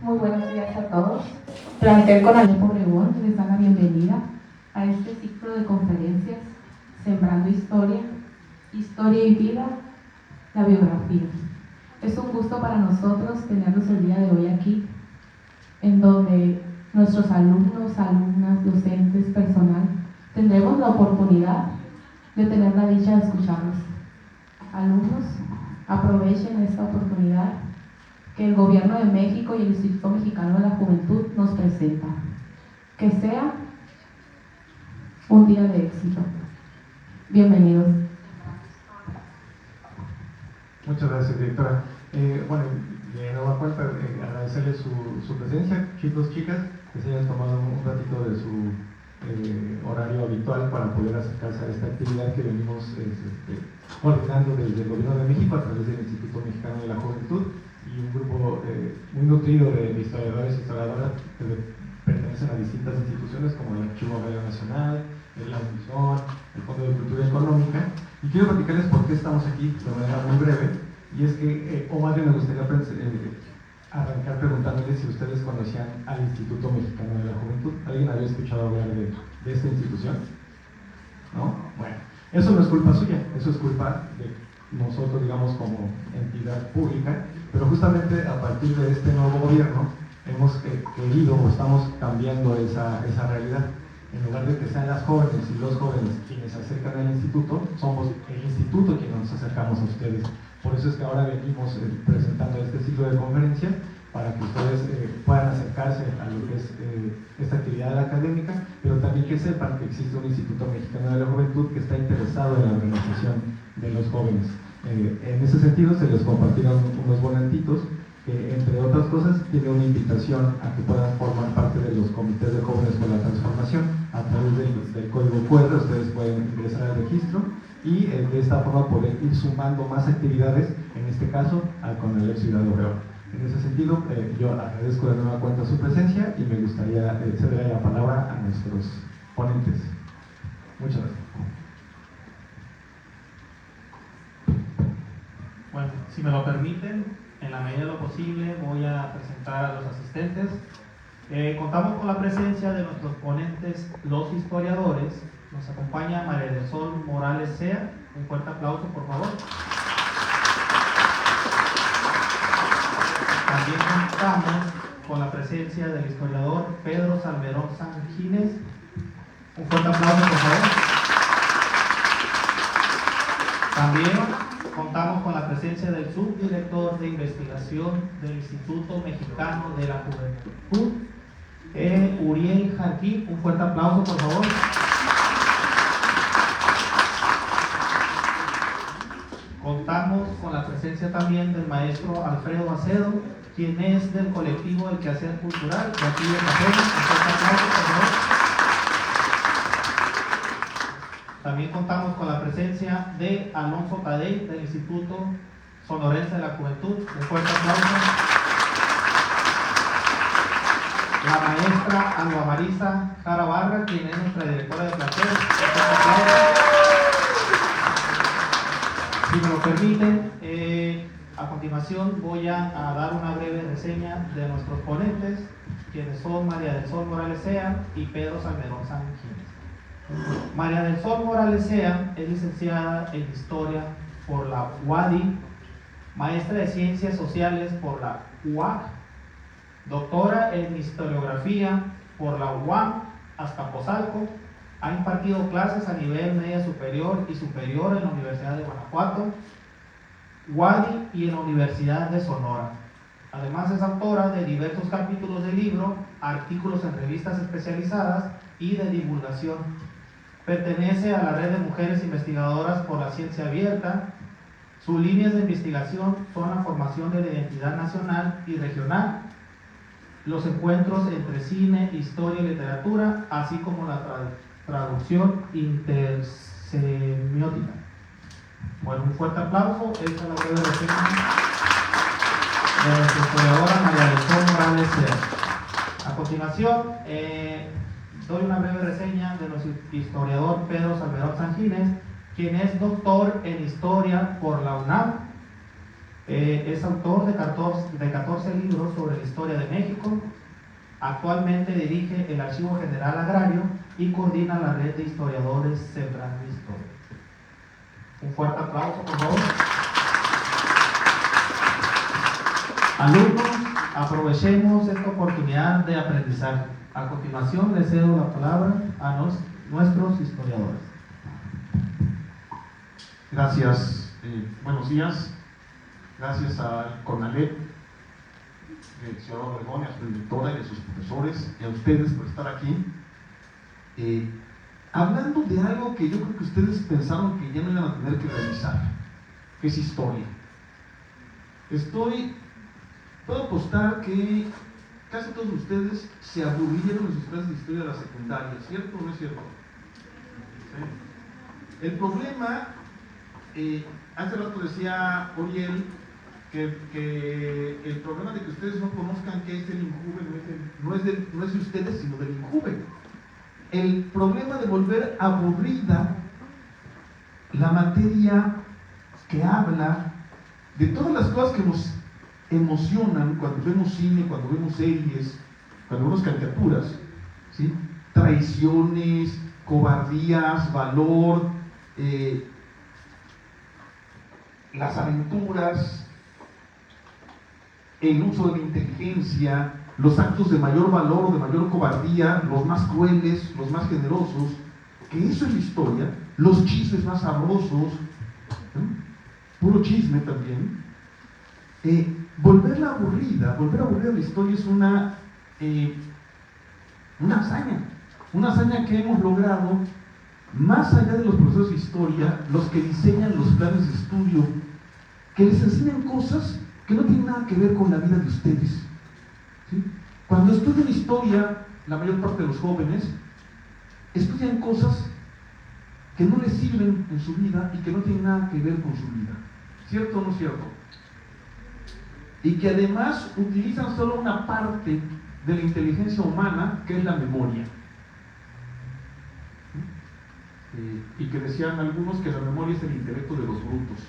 Muy buenos días a todos. Plantel Conalep Obregón les da la bienvenida a este ciclo de conferencias Sembrando Historia, Historia y Vida, la biografía. Es un gusto para nosotros tenerlos el día de hoy aquí, en donde nuestros alumnos, alumnas, docentes, personal, tendremos la oportunidad de tener la dicha de escucharlos. Alumnos, aprovechen esta oportunidad que el Gobierno de México y el Instituto Mexicano de la Juventud nos presenta. Que sea un día de éxito. Bienvenidos. Muchas gracias, directora. Bueno, de nueva cuenta, agradecerles su presencia, chicos, chicas, que se hayan tomado un ratito de su horario habitual para poder acercarse a esta actividad que venimos coordinando desde el Gobierno de México a través del Instituto Mexicano de la Juventud y un grupo muy nutrido de historiadores y historiadoras que pertenecen a distintas instituciones como el Archivo Agrario Nacional, la UNISON, el Fondo de Cultura Económica. Y quiero platicarles por qué estamos aquí de manera muy breve, y es que, o más bien me gustaría arrancar preguntándoles si ustedes conocían al Instituto Mexicano de la Juventud. ¿Alguien había escuchado hablar de esta institución? ¿No? Bueno, eso no es culpa suya, eso es culpa de nosotros, digamos, como entidad pública, pero justamente a partir de este nuevo gobierno hemos querido o estamos cambiando esa realidad. En lugar de que sean las jóvenes y los jóvenes quienes se acercan al instituto, somos el instituto quienes nos acercamos a ustedes. Por eso es que ahora venimos presentando este ciclo de conferencias para que ustedes puedan acercarse a lo que es esta actividad académica, pero también que sepan que existe un Instituto Mexicano de la Juventud que está interesado en la organización de los jóvenes. En ese sentido se les compartieron unos volantitos que, entre otras cosas, tiene una invitación a que puedan formar parte de los comités de jóvenes por la transformación. A través del código QR ustedes pueden ingresar al registro y de esta forma poder ir sumando más actividades, en este caso al Conalep Ciudad Obregón. En ese sentido, yo agradezco de nueva cuenta su presencia y me gustaría cederle la palabra a nuestros ponentes. Muchas gracias. Bueno, si me lo permiten, en la medida de lo posible voy a presentar a los asistentes. Contamos con la presencia de nuestros ponentes, los historiadores. Nos acompaña María del Sol Morales Sea. Un fuerte aplauso, por favor. También contamos con la presencia del historiador Pedro Salmerón Sanjines. Un fuerte aplauso, por favor. También contamos con la presencia del subdirector de investigación del Instituto Mexicano de la Juventud, Uriel Jarquín. Un fuerte aplauso, por favor. Contamos con la presencia también del maestro Alfredo Acedo, quien es del colectivo El Quehacer Cultural de aquí de Cajeme. Un fuerte aplauso, por favor. También contamos con la presencia de Alonso Tadei del Instituto Sonorense de la Juventud. Un fuerte aplauso. La maestra Alba Marisa Jara Barra, quien es nuestra directora de plantel. Un fuerte aplauso. Si me lo permiten, a continuación voy a dar una breve reseña de nuestros ponentes, quienes son María del Sol Morales Sea y Pedro Salmerón Sanjines. María del Sol Morales Sea es licenciada en Historia por la UADY, maestra de Ciencias Sociales por la UAC, doctora en Historiografía por la UAM Azcapotzalco. Ha impartido clases a nivel media superior y superior en la Universidad de Guanajuato, UADY y en la Universidad de Sonora. Además es autora de diversos capítulos de libro, artículos en revistas especializadas y de divulgación. Pertenece a la Red de Mujeres Investigadoras por la Ciencia Abierta. Sus líneas de investigación son la formación de la identidad nacional y regional, los encuentros entre cine, historia y literatura, así como la traducción intersemiótica. Bueno, un fuerte aplauso. Esta es la breve reseña de nuestra historiadora María del Sol Morales Sea. A continuación, doy una breve reseña de nuestro historiador Pedro Salmerón Sanjines, quien es doctor en Historia por la UNAM, Es autor de 14 libros sobre la historia de México. Actualmente dirige el Archivo General Agrario y coordina la red de historiadores Sembrando Historia. Un fuerte aplauso, por favor. Alumnos, aprovechemos esta oportunidad de aprendizaje. A continuación, le cedo la palabra a nuestros historiadores. Gracias, buenos días. Gracias al CONALEP, señor Obregón, y a su directora y a sus profesores, y a ustedes por estar aquí. Hablando de algo que yo creo que ustedes pensaron que ya no iban a tener que revisar, que es historia. Puedo apostar que casi todos ustedes se aburrieron en sus clases de historia de la secundaria, ¿cierto o no es cierto? ¿Sí? El problema, hace rato decía Oriel, que el problema de que ustedes no conozcan qué es el INJUVE no es de ustedes, sino del INJUVE. El problema de volver aburrida la materia que habla de todas las cosas que nos emocionan cuando vemos cine, cuando vemos series, cuando vemos caricaturas, ¿sí? Traiciones, cobardías, valor, las aventuras, el uso de la inteligencia, los actos de mayor valor o de mayor cobardía, los más crueles, los más generosos, que eso es la historia, los chismes más sabrosos, puro chisme también. Volver aburrida la historia es una hazaña que hemos logrado más allá de los profesores de historia, los que diseñan los planes de estudio, que les enseñan cosas que no tienen nada que ver con la vida de ustedes, ¿sí? Cuando estudian historia, la mayor parte de los jóvenes estudian cosas que no les sirven en su vida y que no tienen nada que ver con su vida, ¿cierto o no es cierto? Y que además utilizan solo una parte de la inteligencia humana, que es la memoria. Y que decían algunos que la memoria es el intelecto de los brutos.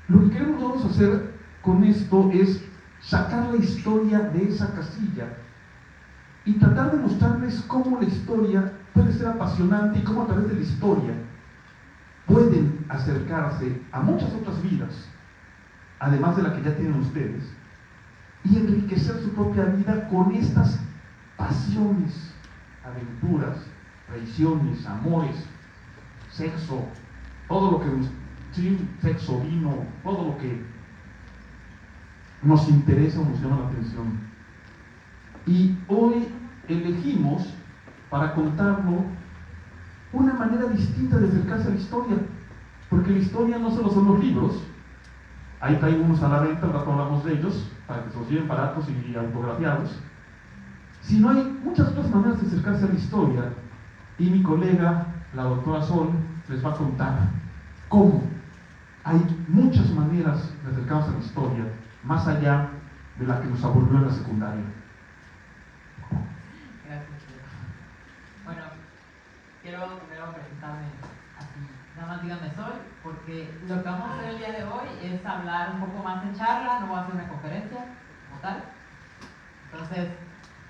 Lo que queremos nosotros hacer con esto es sacar la historia de esa casilla y tratar de mostrarles cómo la historia puede ser apasionante y cómo a través de la historia pueden acercarse a muchas otras vidas, además de la que ya tienen ustedes, y enriquecer su propia vida con estas pasiones, aventuras, traiciones, amores, sexo, todo lo que sexo, vino, todo lo que nos interesa o nos llama la atención. Y hoy elegimos para contarlo una manera distinta de acercarse a la historia, porque la historia no solo son los libros. Ahí traigo unos a la venta, al rato hablamos de ellos, para que se los lleven baratos y autografiados. Sino hay muchas otras maneras de acercarse a la historia, y mi colega, la doctora Sol, les va a contar cómo hay muchas maneras de acercarse a la historia, más allá de la que nos aburrió en la secundaria. Gracias. Bueno, quiero primero presentarme así. Nada más díganme Sol, porque lo que vamos a hacer el día de hoy es hablar un poco más en charla, no voy a hacer una conferencia como tal. Entonces,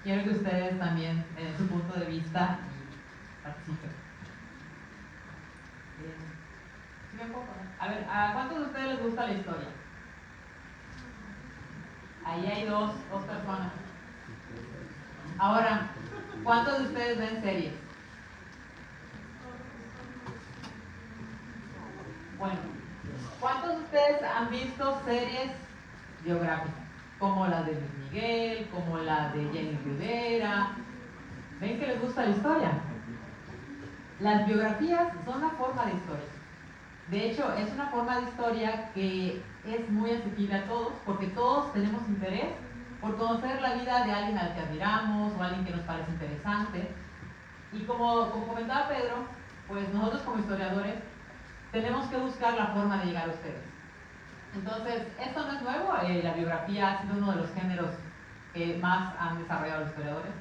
quiero que ustedes también den su punto de vista y participen. ¿Sí me puedo poner? A ver, ¿a cuántos de ustedes les gusta la historia? Ahí hay dos personas. Ahora, ¿cuántos de ustedes ven series? Bueno, ¿cuántos de ustedes han visto series biográficas? Como la de Luis Miguel, como la de Jenny Rivera. ¿Ven que les gusta la historia? Las biografías son una forma de historia. De hecho, es una forma de historia que es muy accesible a todos, porque todos tenemos interés por conocer la vida de alguien al que admiramos o alguien que nos parece interesante. Y como comentaba Pedro, pues nosotros como historiadores tenemos que buscar la forma de llegar a ustedes. Entonces, esto no es nuevo, la biografía ha sido uno de los géneros que más han desarrollado los historiadores.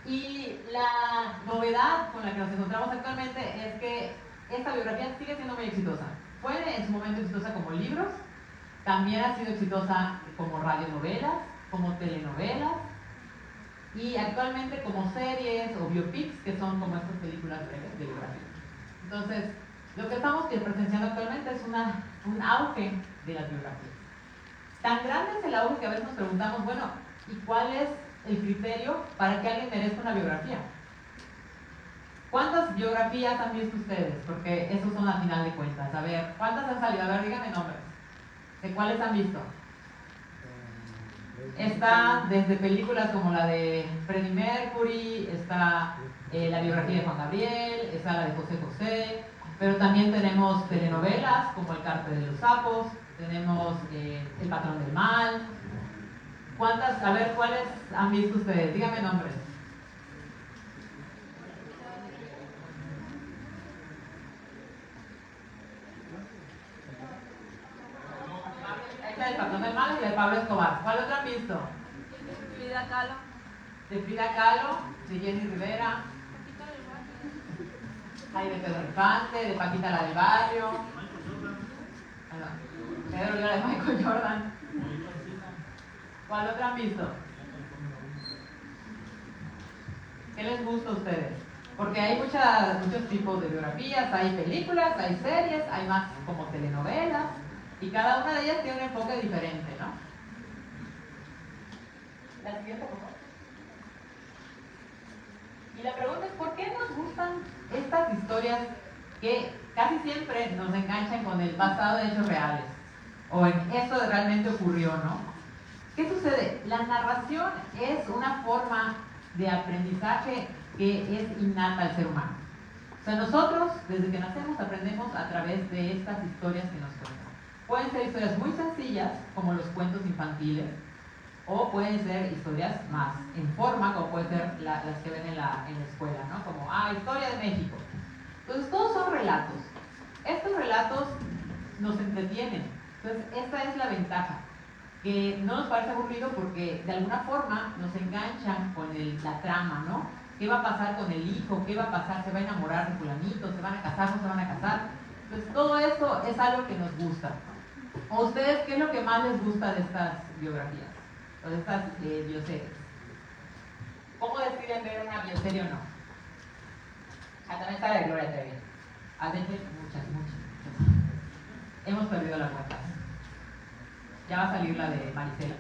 Y la novedad con la que nos encontramos actualmente es que esta biografía sigue siendo muy exitosa. fue en su momento exitosa como libros, también ha sido exitosa como radionovelas, como telenovelas y actualmente como series o biopics, que son como estas películas breves de biografía. Entonces, lo que estamos presenciando actualmente es un auge de las biografías. Tan grande es el auge que a veces nos preguntamos, bueno, ¿y cuál es el criterio para que alguien merezca una biografía? ¿Cuántas biografías han visto ustedes? Porque esos son al final de cuentas. A ver, ¿cuántas han salido? A ver, díganme nombres. ¿De cuáles han visto? Está desde películas como la de Freddie Mercury, está la biografía de Juan Gabriel, está la de José José, pero también tenemos telenovelas como El Cártel de los Sapos, tenemos El Patrón del Mal. ¿Cuántas? A ver, ¿cuáles han visto ustedes? Díganme nombres. El Patrón del Mal y de Pablo Escobar. ¿Cuál otra han visto? Frida Kahlo. De Frida Kahlo, de Jenny Rivera. Hay de Pedro Infante, de Paquita la del Barrio. Pedro Rivera de Michael Jordan. ¿Cuál otra han visto? ¿Qué les gusta a ustedes? Porque hay muchos tipos de biografías, hay películas, hay series, hay más como telenovelas. Y cada una de ellas tiene un enfoque diferente, ¿no? La siguiente, por favor. Y la pregunta es, ¿por qué nos gustan estas historias que casi siempre nos enganchan con el pasado de hechos reales? O en esto realmente ocurrió, ¿no? ¿Qué sucede? La narración es una forma de aprendizaje que es innata al ser humano. O sea, nosotros, desde que nacemos, aprendemos a través de estas historias que nos cuentan. Pueden ser historias muy sencillas, como los cuentos infantiles, o pueden ser historias más en forma, como pueden ser las que ven en la escuela, ¿no? Como, Historia de México. Entonces, todos son relatos. Estos relatos nos entretienen. Entonces, esta es la ventaja, que no nos parece aburrido porque de alguna forma nos enganchan con la trama, ¿no? ¿Qué va a pasar con el hijo? ¿Qué va a pasar? ¿Se va a enamorar de fulanito? ¿Se van a casar? ¿No se van a casar? Entonces, todo esto es algo que nos gusta. ¿A ustedes qué es lo que más les gusta de estas biografías? O de estas bioseries. ¿Cómo deciden ver una bioserie o no? También está la de Gloria Trevi. De hecho, muchas. Hemos perdido la cuenta. Ya va a salir la de Marisela.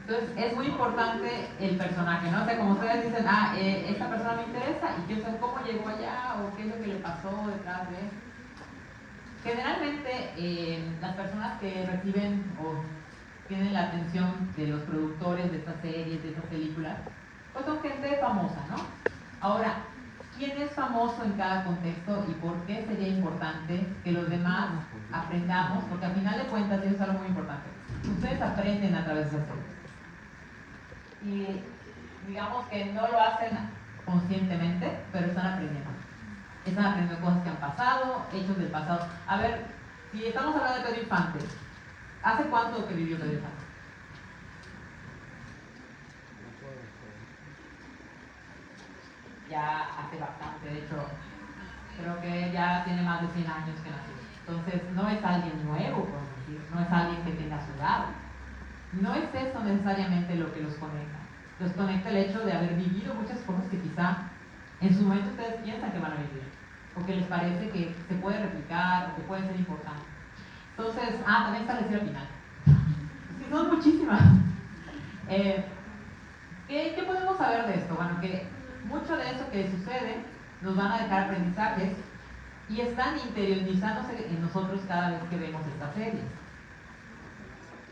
Entonces es muy importante el personaje, ¿no? O sea, como ustedes dicen, esta persona me interesa y quiero saber cómo llegó allá o qué es lo que le pasó detrás de él. Generalmente las personas que reciben o tienen la atención de los productores de estas series, de estas películas, pues son gente famosa, ¿no? Ahora, ¿quién es famoso en cada contexto y por qué sería importante que los demás aprendamos? Porque al final de cuentas, eso es algo muy importante. Ustedes aprenden a través de esas series. Y digamos que no lo hacen conscientemente, pero están aprendiendo. Están aprendiendo cosas que han pasado, hechos del pasado. A ver, si estamos hablando de Pedro Infante, ¿hace cuánto que vivió Pedro Infante? Ya hace bastante, de hecho, creo que ya tiene más de 100 años que nació. Entonces, no es alguien nuevo, por decir, no es alguien que tenga su edad. No es eso necesariamente lo que los conecta. Los conecta el hecho de haber vivido muchas cosas que quizá en su momento ustedes piensan que van a vivir, o que les parece que se puede replicar, o que puede ser importante. Entonces, también está la historia al final. Es que son muchísimas. ¿Qué podemos saber de esto? Bueno, que mucho de eso que sucede nos van a dejar aprendizajes y están interiorizándose en nosotros cada vez que vemos estas series.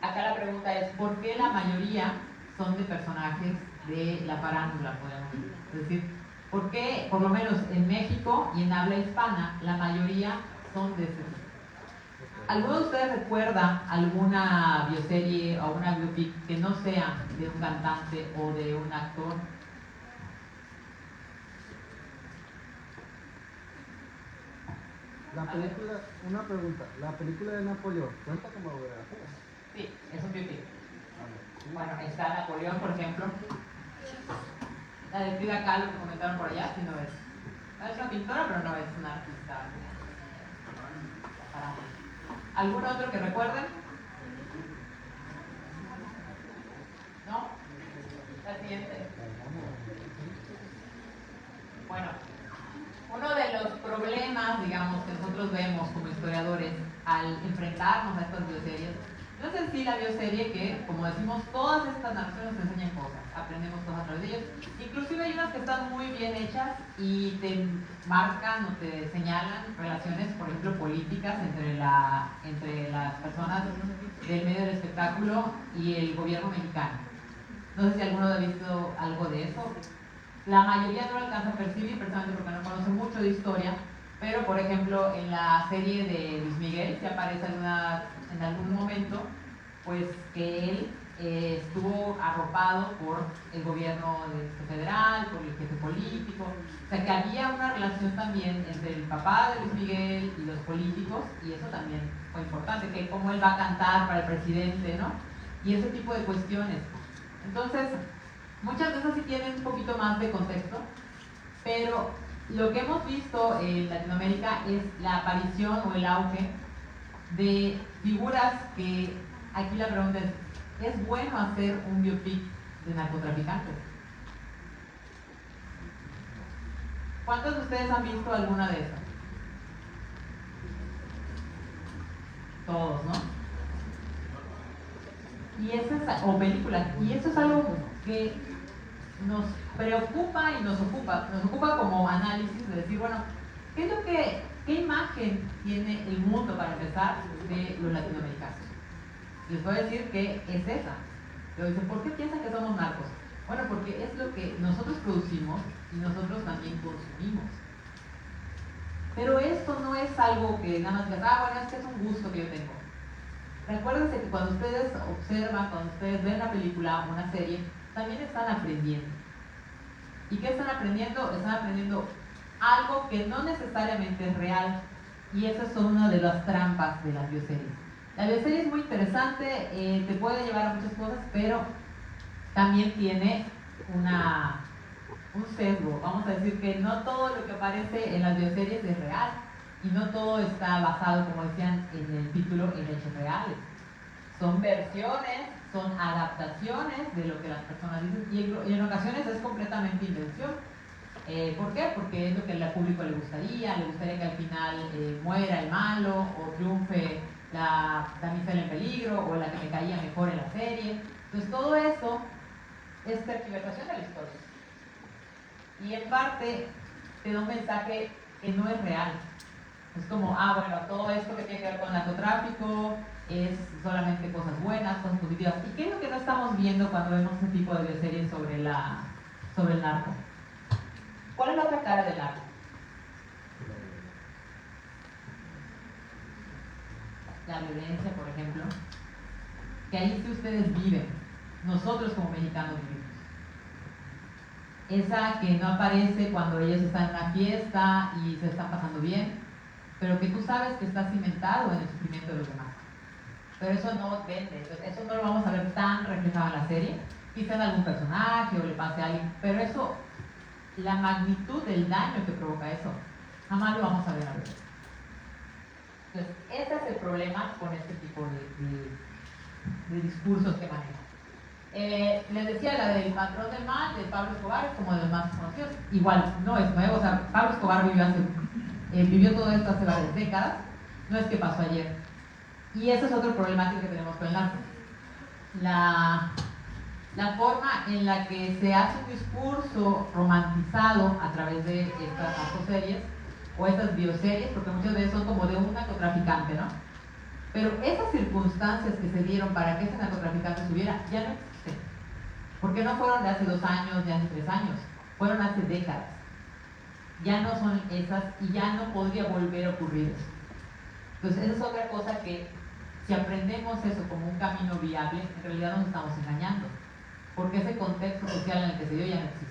Acá la pregunta es, ¿por qué la mayoría son de personajes de la farándula, podemos decir? Es decir, ¿por qué, por lo menos en México y en habla hispana, la mayoría son de ese tipo? ¿Alguno de ustedes recuerda alguna bioserie o una biopic que no sea de un cantante o de un actor? La película, una pregunta, la película de Napoleón, ¿cuenta como biografía? Sí, es un biopic. Ah, Bueno, está Napoleón, por ejemplo. La de Frida Kahlo que comentaron por allá, si no es. No es una pintora, pero no es una artista. ¿Algún otro que recuerden? ¿No? La siguiente. Bueno, uno de los problemas, digamos, que nosotros vemos como historiadores al enfrentarnos a estas bioseries, no es en sí la bioserie que, como decimos, todas estas narraciones nos enseñan cosas, aprendemos cosas a través de ellos. Inclusive hay unas que están muy bien hechas y te marcan o te señalan relaciones, por ejemplo, políticas entre las personas del medio del espectáculo y el gobierno mexicano. No sé si alguno ha visto algo de eso. La mayoría no lo alcanza a percibir precisamente porque no conoce mucho de historia, pero por ejemplo en la serie de Luis Miguel se aparece en algún momento pues que él estuvo arropado por el gobierno federal, por el jefe político, o sea que había una relación también entre el papá de Luis Miguel y los políticos, y eso también fue importante, que cómo él va a cantar para el presidente, ¿no? Y ese tipo de cuestiones. Entonces, muchas veces sí tienen un poquito más de contexto, pero lo que hemos visto en Latinoamérica es la aparición o el auge de figuras que, aquí la pregunta ¿es bueno hacer un biopic de narcotraficantes? ¿Cuántos de ustedes han visto alguna de esas? Todos, ¿no? Y eso es, o películas, y eso es algo que nos preocupa y nos ocupa como análisis de decir, bueno, ¿qué imagen tiene el mundo para empezar de los latinoamericanos? Les voy a decir que es esa. Pero dicen, ¿por qué piensan que somos narcos? Bueno, porque es lo que nosotros producimos y nosotros también consumimos. Pero esto no es algo que nada más digas, bueno, es que es un gusto que yo tengo. Recuérdense que cuando ustedes observan, cuando ustedes ven una película o una serie, también están aprendiendo. ¿Y qué están aprendiendo? Están aprendiendo algo que no necesariamente es real. Y esas son una de las trampas de las bioseries. La bioserie es muy interesante, te puede llevar a muchas cosas, pero también tiene un sesgo. Vamos a decir que no todo lo que aparece en las bioseries es real. Y no todo está basado, como decían en el título, en hechos reales. Son versiones, son adaptaciones de lo que las personas dicen y en ocasiones es completamente invención. ¿Por qué? Porque es lo que al público le gustaría que al final muera el malo o triunfe la damisela en peligro o la que me caía mejor en la serie. Entonces todo eso es tergiversación de la historia. Y en parte te da un mensaje que no es real. Es como, bueno, todo esto que tiene que ver con narcotráfico es solamente cosas buenas, cosas positivas. ¿Y qué es lo que no estamos viendo cuando vemos ese tipo de bioseries sobre el narco? ¿Cuál es la otra cara del narco? La violencia, por ejemplo, que ahí sí ustedes viven, nosotros como mexicanos vivimos. Esa que no aparece cuando ellos están en una fiesta y se están pasando bien, pero que tú sabes que está cimentado en el sufrimiento de los demás. Pero eso no vende, eso no lo vamos a ver tan reflejado en la serie, quizá en algún personaje o le pase a alguien, pero eso, la magnitud del daño que provoca eso, jamás lo vamos a ver a ver. Entonces, ese es el problema con este tipo de discursos que manejan. Les decía, la del patrón del mal, de Pablo Escobar, es como de los más conocidos. Igual, no es nuevo, o sea, Pablo Escobar vivió todo esto hace varias décadas, no es que pasó ayer. Y esa es otra problemática que tenemos con el narco. La forma en la que se hace un discurso romantizado a través de estas narcoseries o estas bioseries, porque muchas veces son como de un narcotraficante, ¿no? Pero esas circunstancias que se dieron para que ese narcotraficante subiera ya no existen. Porque no fueron de hace 2 años, de hace 3 años, fueron hace décadas. Ya no son esas y ya no podría volver a ocurrir eso. Entonces, esa es otra cosa que, si aprendemos eso como un camino viable, en realidad nos estamos engañando. Porque ese contexto social en el que se dio ya no existe.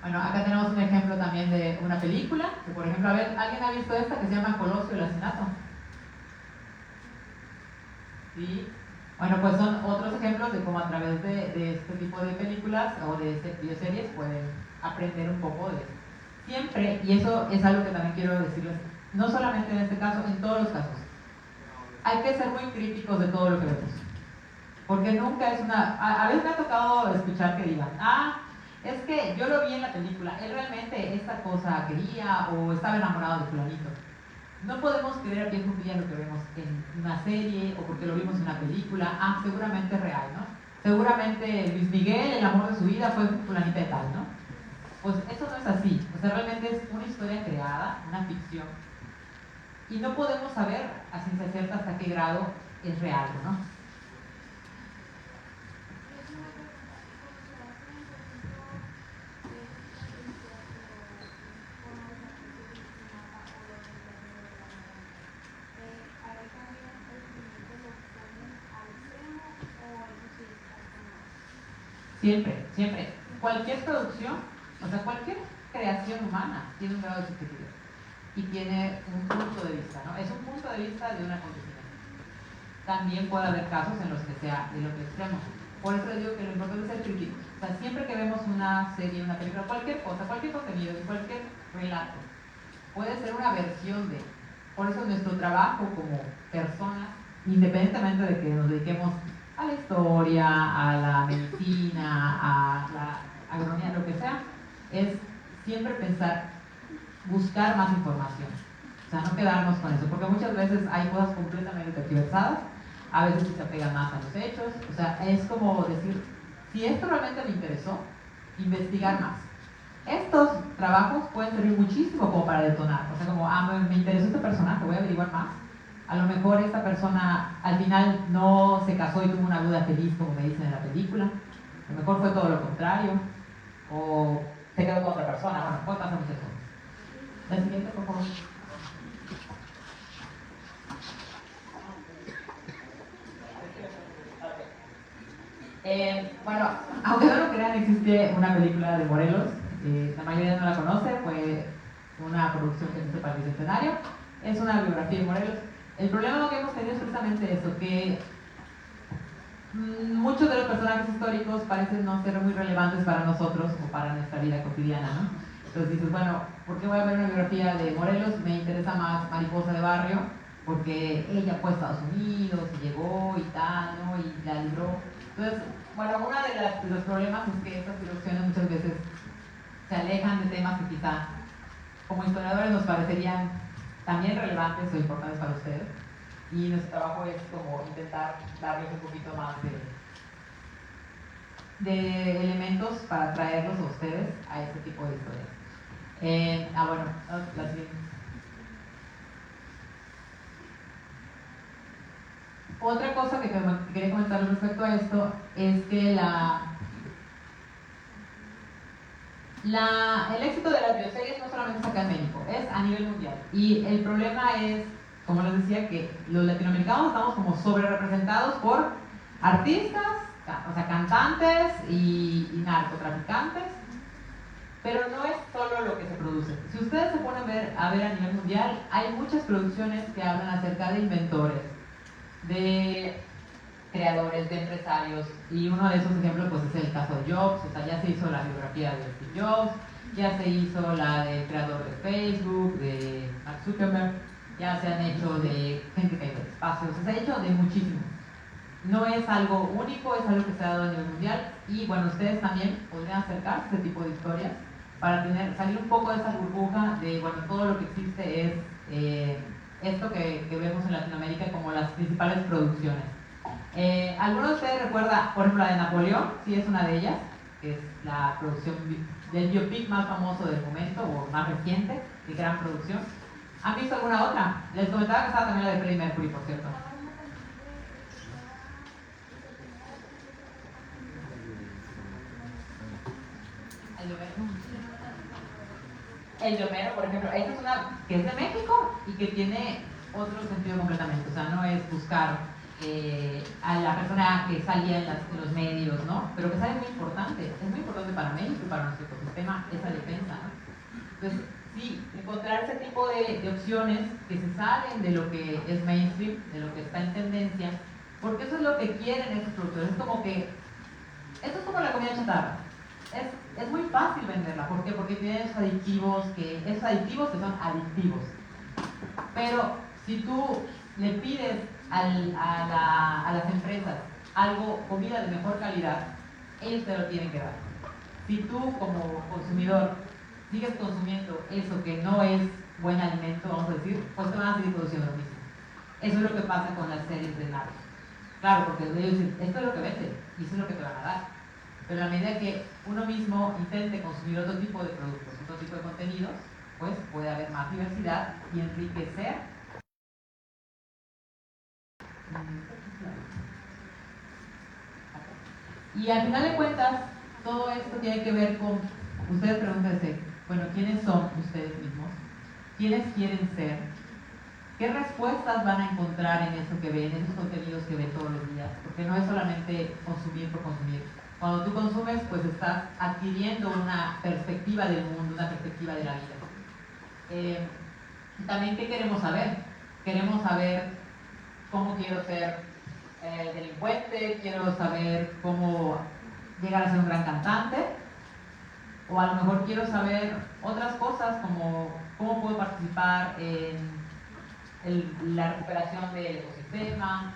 Bueno, acá tenemos un ejemplo también de una película, que por ejemplo, a ver, ¿alguien ha visto esta que se llama Colosio el asesinato? ¿Sí? Bueno, pues son otros ejemplos de cómo a través de este tipo de películas o de bioseries pueden aprender un poco de siempre, y eso es algo que también quiero decirles, no solamente en este caso, en todos los casos. Hay que ser muy críticos de todo lo que vemos. Porque nunca es una... A veces me ha tocado escuchar que digan, es que yo lo vi en la película, él realmente esta cosa quería o estaba enamorado de fulanito. No podemos creer a pie juntillas lo que vemos en una serie o porque lo vimos en una película. Seguramente es real, ¿no? Seguramente Luis Miguel, el amor de su vida fue fulanita de tal, ¿no? Pues eso no es así. O sea, realmente es una historia creada, una ficción. Y no podemos saber a ciencia cierta hasta qué grado es real, ¿no? Siempre, siempre. Cualquier producción, o sea, cualquier creación humana tiene un grado de subjetividad y tiene un punto de vista, ¿no? Es un punto de vista de un acontecimiento. También puede haber casos en los que sea de lo que extremo. Por eso les digo que lo importante es ser críticos. O sea, siempre que vemos una serie, una película, cualquier cosa, cualquier contenido, cualquier relato, puede ser una versión de. Por eso nuestro trabajo como personas, independientemente de que nos dediquemos a la historia, a la medicina, a la agronomía, lo que sea, es siempre pensar, buscar más información. O sea, no quedarnos con eso, porque muchas veces hay cosas completamente tergiversadas, a veces se apegan más a los hechos, o sea, es como decir, si esto realmente me interesó, investigar más. Estos trabajos pueden servir muchísimo como para detonar, o sea, como, me interesó este personaje, voy a averiguar más. A lo mejor esta persona al final no se casó y tuvo una boda feliz, como me dicen en la película. A lo mejor fue todo lo contrario, o se quedó con otra persona, bueno, puede pasar muchas cosas. La siguiente, por favor. Bueno, aunque no lo crean, existe una película de Morelos, la mayoría no la conoce, fue una producción que se hizo para el Bicentenario, es una biografía de Morelos. El problema que hemos tenido es precisamente eso, que muchos de los personajes históricos parecen no ser muy relevantes para nosotros o para nuestra vida cotidiana, ¿no? Entonces dices, bueno, ¿por qué voy a ver una biografía de Morelos? Me interesa más Mariposa de Barrio, porque ella fue a Estados Unidos y llegó y tal, ¿no? Y la libró. Entonces, bueno, uno de los problemas es que estas producciones muchas veces se alejan de temas que quizá como historiadores nos parecerían también relevantes o importantes para ustedes, y nuestro trabajo es como intentar darles un poquito más de elementos para traerlos a ustedes a este tipo de historias. Bueno, la siguiente. Otra cosa que quería comentar respecto a esto es que el éxito de las bioseries no solamente es acá en México, es a nivel mundial. Y el problema es, como les decía, que los latinoamericanos estamos como sobre representados por artistas, o sea, cantantes y narcotraficantes, pero no es solo lo que se produce. Si ustedes se ponen a ver a nivel mundial, hay muchas producciones que hablan acerca de inventores, de creadores, de empresarios, y uno de esos ejemplos pues es el caso de Jobs. O sea, ya se hizo la biografía de Steve Jobs, ya se hizo la del creador de Facebook, de Mark Zuckerberg, ya se han hecho de gente que ha ido al espacio, o sea, se ha hecho de muchísimos. No es algo único, es algo que se ha dado a nivel mundial, y bueno, ustedes también podrían acercarse a este tipo de historias para salir un poco de esa burbuja de, bueno, todo lo que existe es esto que vemos en Latinoamérica como las principales producciones. ¿Alguno de ustedes recuerda, por ejemplo, la de Napoleón? Sí, es una de ellas, que es la producción del biopic más famoso del momento, o más reciente, de gran producción. ¿Han visto alguna otra? Les comentaba que estaba también la de Freddie Mercury, por cierto. El de Homero, por ejemplo, esta es una que es de México y que tiene otro sentido completamente. O sea, no es buscar a la persona que salía en los medios, ¿no? Pero que sale muy importante, es muy importante para México y para nuestro ecosistema esa defensa, ¿no? Entonces, sí, encontrar ese tipo de opciones que se salen de lo que es mainstream, de lo que está en tendencia, porque eso es lo que quieren estos productores. Es como que, esto es como la comida chatarra. Es muy fácil venderla. ¿Por qué? Porque tiene esos aditivos que son adictivos. Pero si tú le pides a las empresas comida de mejor calidad, ellos te lo tienen que dar. Si tú como consumidor sigues consumiendo eso que no es buen alimento, vamos a decir, pues te van a seguir produciendo lo mismo. Eso es lo que pasa con las series de narcos. Claro, porque ellos dicen, esto es lo que vende y eso es lo que te van a dar. Pero a medida que uno mismo intente consumir otro tipo de productos, otro tipo de contenidos, pues puede haber más diversidad y enriquecer. Y al final de cuentas, todo esto tiene que ver con, ustedes pregúntense, bueno, ¿quiénes son ustedes mismos? ¿Quiénes quieren ser? ¿Qué respuestas van a encontrar en eso que ven, en esos contenidos que ven todos los días? Porque no es solamente consumir por consumir. Cuando tú consumes, pues estás adquiriendo una perspectiva del mundo, una perspectiva de la vida. También, ¿qué queremos saber? Queremos saber cómo quiero ser delincuente, quiero saber cómo llegar a ser un gran cantante, o a lo mejor quiero saber otras cosas como cómo puedo participar en la recuperación del ecosistema,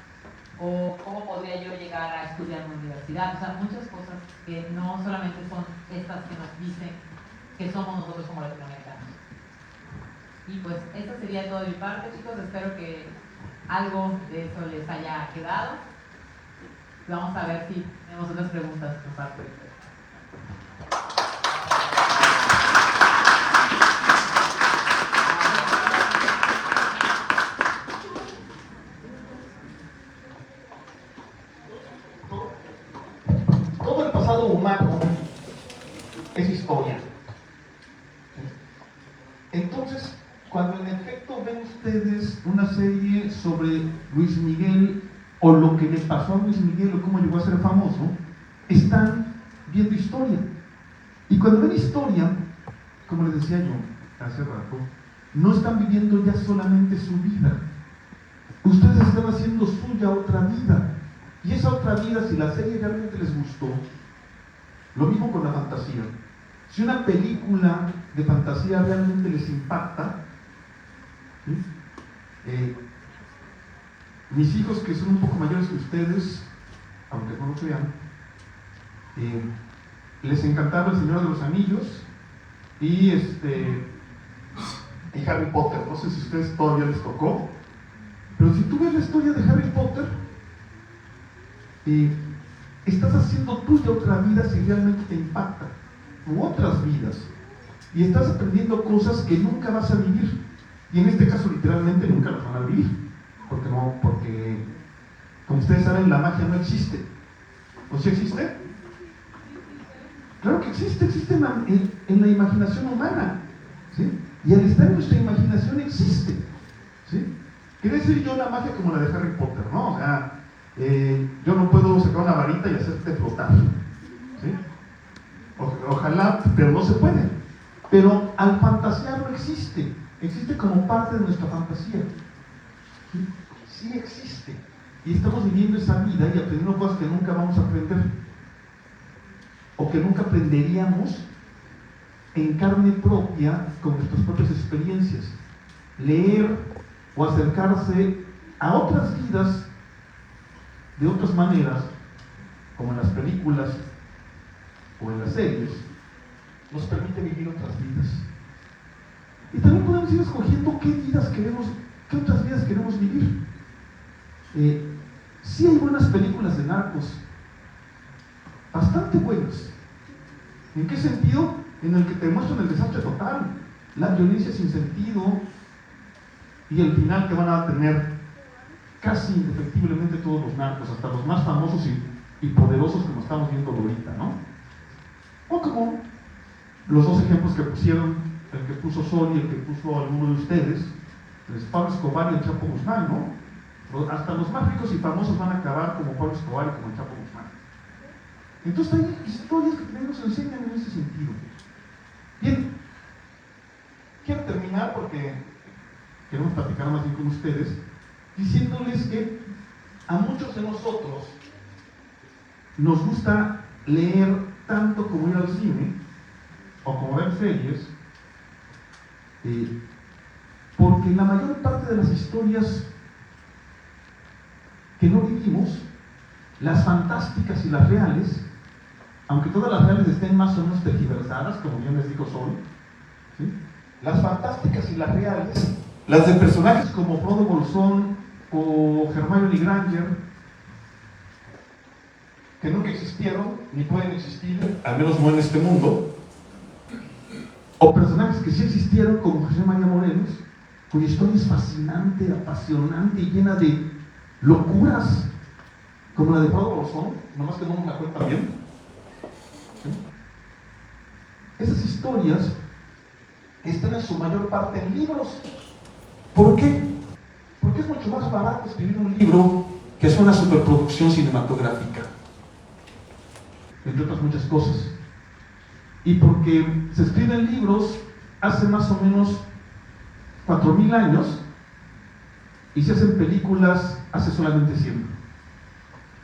o cómo podría yo llegar a estudiar en la universidad. O sea, muchas cosas que no solamente son estas que nos dicen que somos nosotros como latinoamericanos. Y pues esto sería todo de mi parte, chicos. Espero que algo de eso les haya quedado. Vamos a ver si tenemos otras preguntas por parte de ustedes. Todo el pasado humano es historia. Entonces, cuando en efecto ven ustedes una serie sobre Luis Miguel o lo que le pasó a Luis Miguel o cómo llegó a ser famoso, están viendo historia. Y cuando ven historia, como les decía yo hace rato, no están viviendo ya solamente su vida. Ustedes están haciendo suya otra vida. Y esa otra vida, si la serie realmente les gustó, lo mismo con la fantasía. Si una película de fantasía realmente les impacta, ¿sí? Mis hijos, que son un poco mayores que ustedes, aunque no lo crean, les encantaba El Señor de los Anillos y Harry Potter. No sé si a ustedes todavía les tocó, pero si tú ves la historia de Harry Potter, estás haciendo tuya otra vida si realmente te impacta, u otras vidas, y estás aprendiendo cosas que nunca vas a vivir, y en este caso literalmente nunca las van a vivir, porque como ustedes saben, la magia no existe. ¿O sí existe? Claro que existe en la imaginación humana, ¿sí? Y al estar en nuestra imaginación existe, ¿sí? Quiere decir yo la magia como la de Harry Potter, ¿no? O sea, yo no puedo sacar una varita y hacerte flotar, ¿sí? Ojalá, pero no se puede. Pero al fantasear no existe como parte de nuestra fantasía, ¿sí? Sí existe. Y estamos viviendo esa vida y aprendiendo cosas que nunca vamos a aprender, o que nunca aprenderíamos en carne propia con nuestras propias experiencias. Leer o acercarse a otras vidas de otras maneras, como en las películas o en las series, nos permite vivir otras vidas. Y también podemos ir escogiendo qué otras vidas queremos vivir. Sí hay buenas películas de narcos, bastante buenas. ¿En qué sentido? En el que te muestran el desastre total, la violencia sin sentido y el final que van a tener casi indefectiblemente todos los narcos, hasta los más famosos y poderosos como estamos viendo ahorita, ¿no? O como los dos ejemplos que pusieron, el que puso Sol y el que puso alguno de ustedes, Pablo Escobar y el Chapo Guzmán, ¿no? Hasta los más ricos y famosos van a acabar como Pablo Escobar y como el Chapo Guzmán. Entonces hay historias que también nos enseñan en ese sentido. Bien, quiero terminar porque queremos platicar más bien con ustedes, diciéndoles que a muchos de nosotros nos gusta leer tanto como ir al cine o como ver series, porque la mayor parte de las historias que no vivimos, las fantásticas y las reales, aunque todas las reales estén más o menos tergiversadas, como bien les digo Sol, ¿sí? Las fantásticas y las reales, las de personajes como Frodo Bolsón o Hermione Granger, que nunca existieron ni pueden existir, al menos no en este mundo, o personajes que sí existieron como José María Morelos, cuya historia es fascinante, apasionante y llena de locuras, como la de Frodo Bolsón, nomás que no nos la cuentan bien. ¿Sí? Esas historias están en su mayor parte en libros. ¿Por qué? Porque es mucho más barato escribir un libro que hacer una superproducción cinematográfica, entre otras muchas cosas. Y porque se escriben libros hace más o menos 4.000 años y se hacen películas hace solamente 100.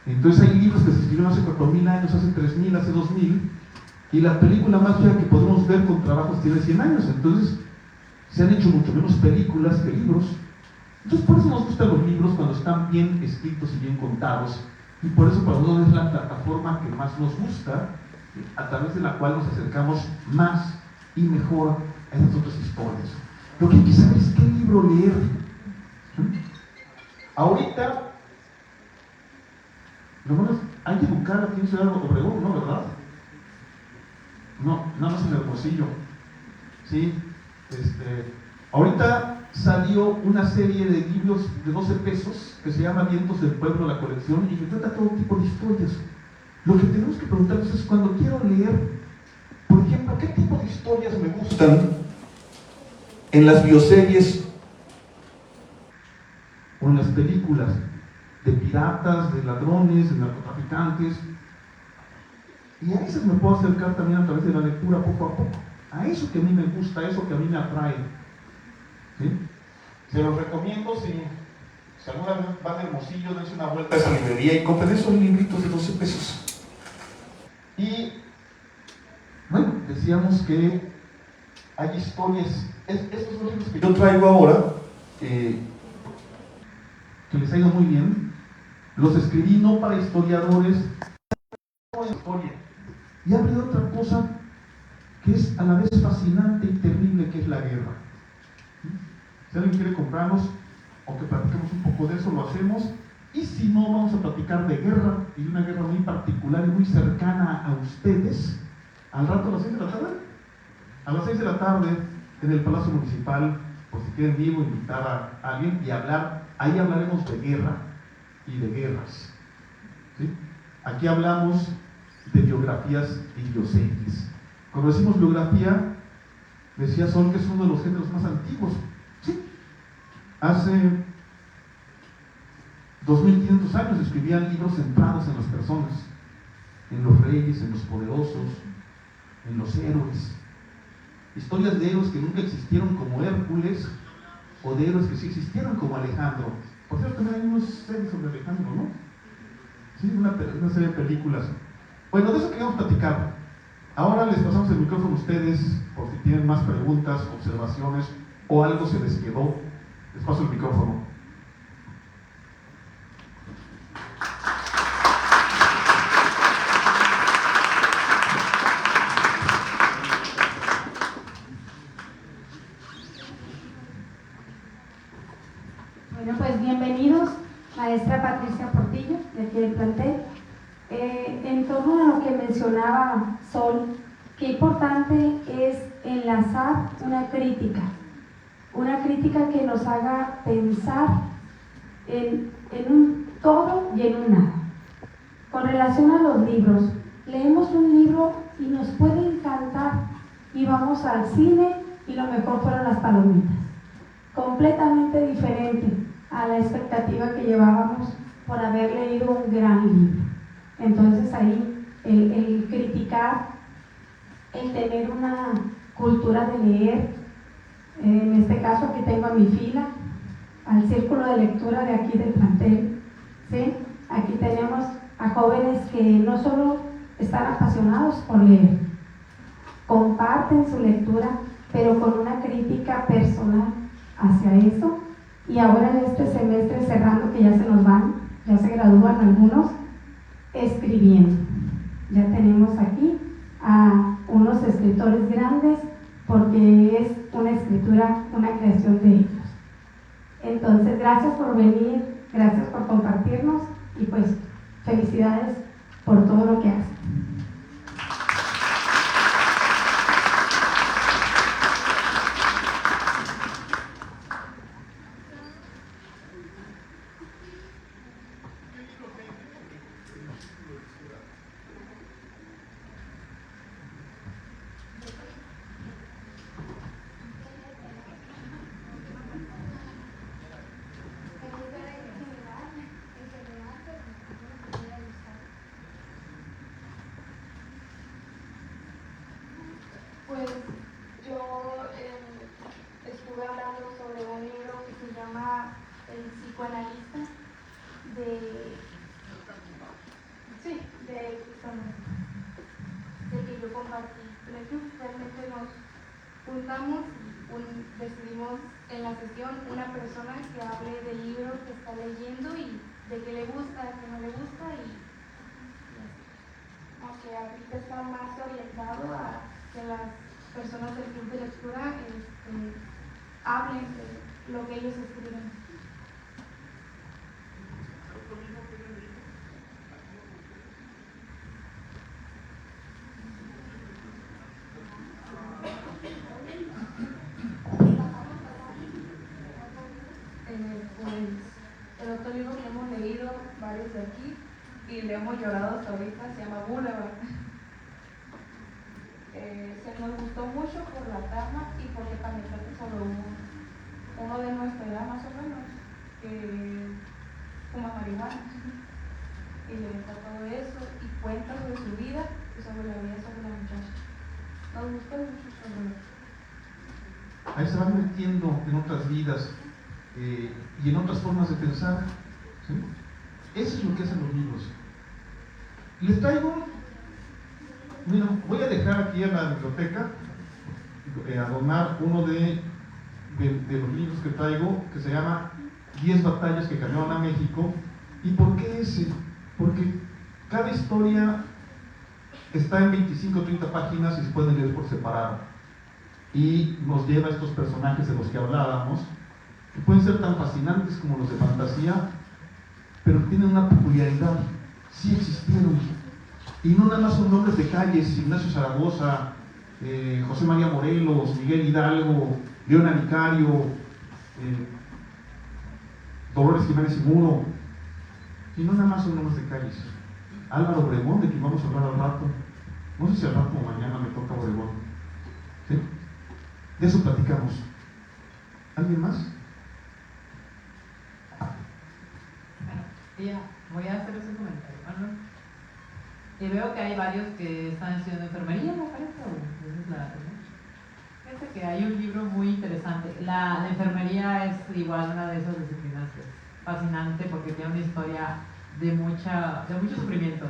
Entonces hay libros que se escribieron hace 4.000 años, hace 3.000, hace 2.000, y la película más vieja que podemos ver con trabajos tiene 100 años. Entonces se han hecho mucho menos películas que libros. Entonces por eso nos gustan los libros cuando están bien escritos y bien contados, y por eso para nosotros es la plataforma que más nos gusta, a través de la cual nos acercamos más y mejor a esas otras historias. Lo que hay que saber es qué libro leer. Ahorita, lo menos hay que educar aquí en Ciudad Obregón, ¿no? ¿Verdad? No, nada más en Hermosillo. Sí, ahorita salió una serie de libros de 12 pesos que se llama Vientos del Pueblo, la colección, y que trata todo tipo de historias. Lo que tenemos que preguntarnos es, cuando quiero leer, por ejemplo, ¿qué tipo de historias me gustan en las bioseries o en las películas de piratas, de ladrones, de narcotraficantes? Y a esas me puedo acercar también a través de la lectura poco a poco, a eso que a mí me gusta, a eso que a mí me atrae. ¿Sí? Se los recomiendo. Si alguna vez van a Hermosillo, dense una vuelta a esa librería y compren esos libritos de 12 pesos. Y bueno, decíamos que hay historias, estos son libros que yo traigo ahora, que les ha ido muy bien. Los escribí no para historiadores, no de historia. Y ha habido otra cosa que es a la vez fascinante y terrible, que es la guerra. Si alguien quiere comprarnos o que platiquemos un poco de eso, lo hacemos. Y si no, vamos a platicar de guerra, y de una guerra muy particular y muy cercana a ustedes, al rato a las 6 de la tarde. A las 6 de la tarde en el Palacio Municipal, por si quieren vivo, invitar a alguien y hablar. Ahí hablaremos de guerra y de guerras. ¿Sí? Aquí hablamos de biografías y bioseries. Cuando decimos biografía, decía Sol que es uno de los géneros más antiguos. ¿Sí? Hace 2.500 años escribían libros centrados en las personas, en los reyes, en los poderosos, en los héroes. Historias de héroes que nunca existieron, como Hércules, o de héroes que sí existieron, como Alejandro. Por cierto, también hay unos series sobre Alejandro, ¿no? Sí, una serie de películas. Bueno, de eso queríamos platicar. Ahora les pasamos el micrófono a ustedes, por si tienen más preguntas, observaciones, o algo se les quedó. Les paso el micrófono. Bueno, pues bienvenidos, maestra Patricia Portillo, de aquí del plantel. En torno a lo que mencionaba Sol, qué importante es enlazar una crítica que nos haga pensar en un todo y en un nada. Con relación a los libros, leemos un libro y nos puede encantar y vamos al cine y lo mejor fueron las palomitas. Completamente diferente a la expectativa que llevábamos por haber leído un gran libro. Entonces ahí el criticar, el tener una cultura de leer, en este caso aquí tengo a mi fila, al círculo de lectura de aquí del plantel, ¿sí? Aquí tenemos a jóvenes que no solo están apasionados por leer, comparten su lectura, pero con una crítica personal hacia eso. Y ahora en este semestre cerrando, que ya se nos van, ya se gradúan algunos, escribiendo. Ya tenemos aquí a unos escritores grandes porque es una escritura, una creación de ellos. Entonces, gracias por venir, gracias por compartirnos y pues felicidades por todo lo que hacen. Pues yo estuve hablando sobre un libro que se llama El psicoanalista de que yo compartí. Realmente nos juntamos y decidimos en la sesión una persona que hable del libro que está leyendo y de qué le gusta, de qué no le gusta y aunque ahorita está más orientado a que las personas del club de lectura hablen de lo que ellos escriben. Pues el otro libro que hemos leído varios de aquí y le hemos llorado hasta ahorita se llama Boulevard. Se nos gustó mucho por la trama y porque también trata sobre uno de nuestra edad más o menos que fuma marihuana y le gusta todo eso y cuenta sobre su vida y sobre la vida sobre la muchacha. Nos gustó mucho sobre eso. Ahí se van metiendo en otras vidas y en otras formas de pensar, ¿sí? Eso es lo que hacen los libros. Les traigo, mira, voy a dejar aquí en la biblioteca a donar uno de los libros que traigo, que se llama 10 batallas que cambiaron a México. ¿Y por qué ese? Porque cada historia está en 25 o 30 páginas y se pueden leer por separado. Y nos lleva a estos personajes de los que hablábamos, que pueden ser tan fascinantes como los de fantasía, pero tienen una peculiaridad: sí existieron. Y no nada más son nombres de calles: Ignacio Zaragoza, José María Morelos, Miguel Hidalgo, Leona Vicario, Dolores Jiménez y Muro. Y no nada más son nombres de calles. Álvaro Obregón, de quien vamos a hablar al rato. No sé si al rato o mañana me toca Obregón. ¿Sí? De eso platicamos. ¿Alguien más? Ya, voy a hacerles un comentario. Bueno, y veo que hay varios que están estudiando enfermería, me parece, o es la, fíjense que hay un libro muy interesante. La enfermería es igual una de esas disciplinas que es fascinante porque tiene una historia de mucho sufrimiento.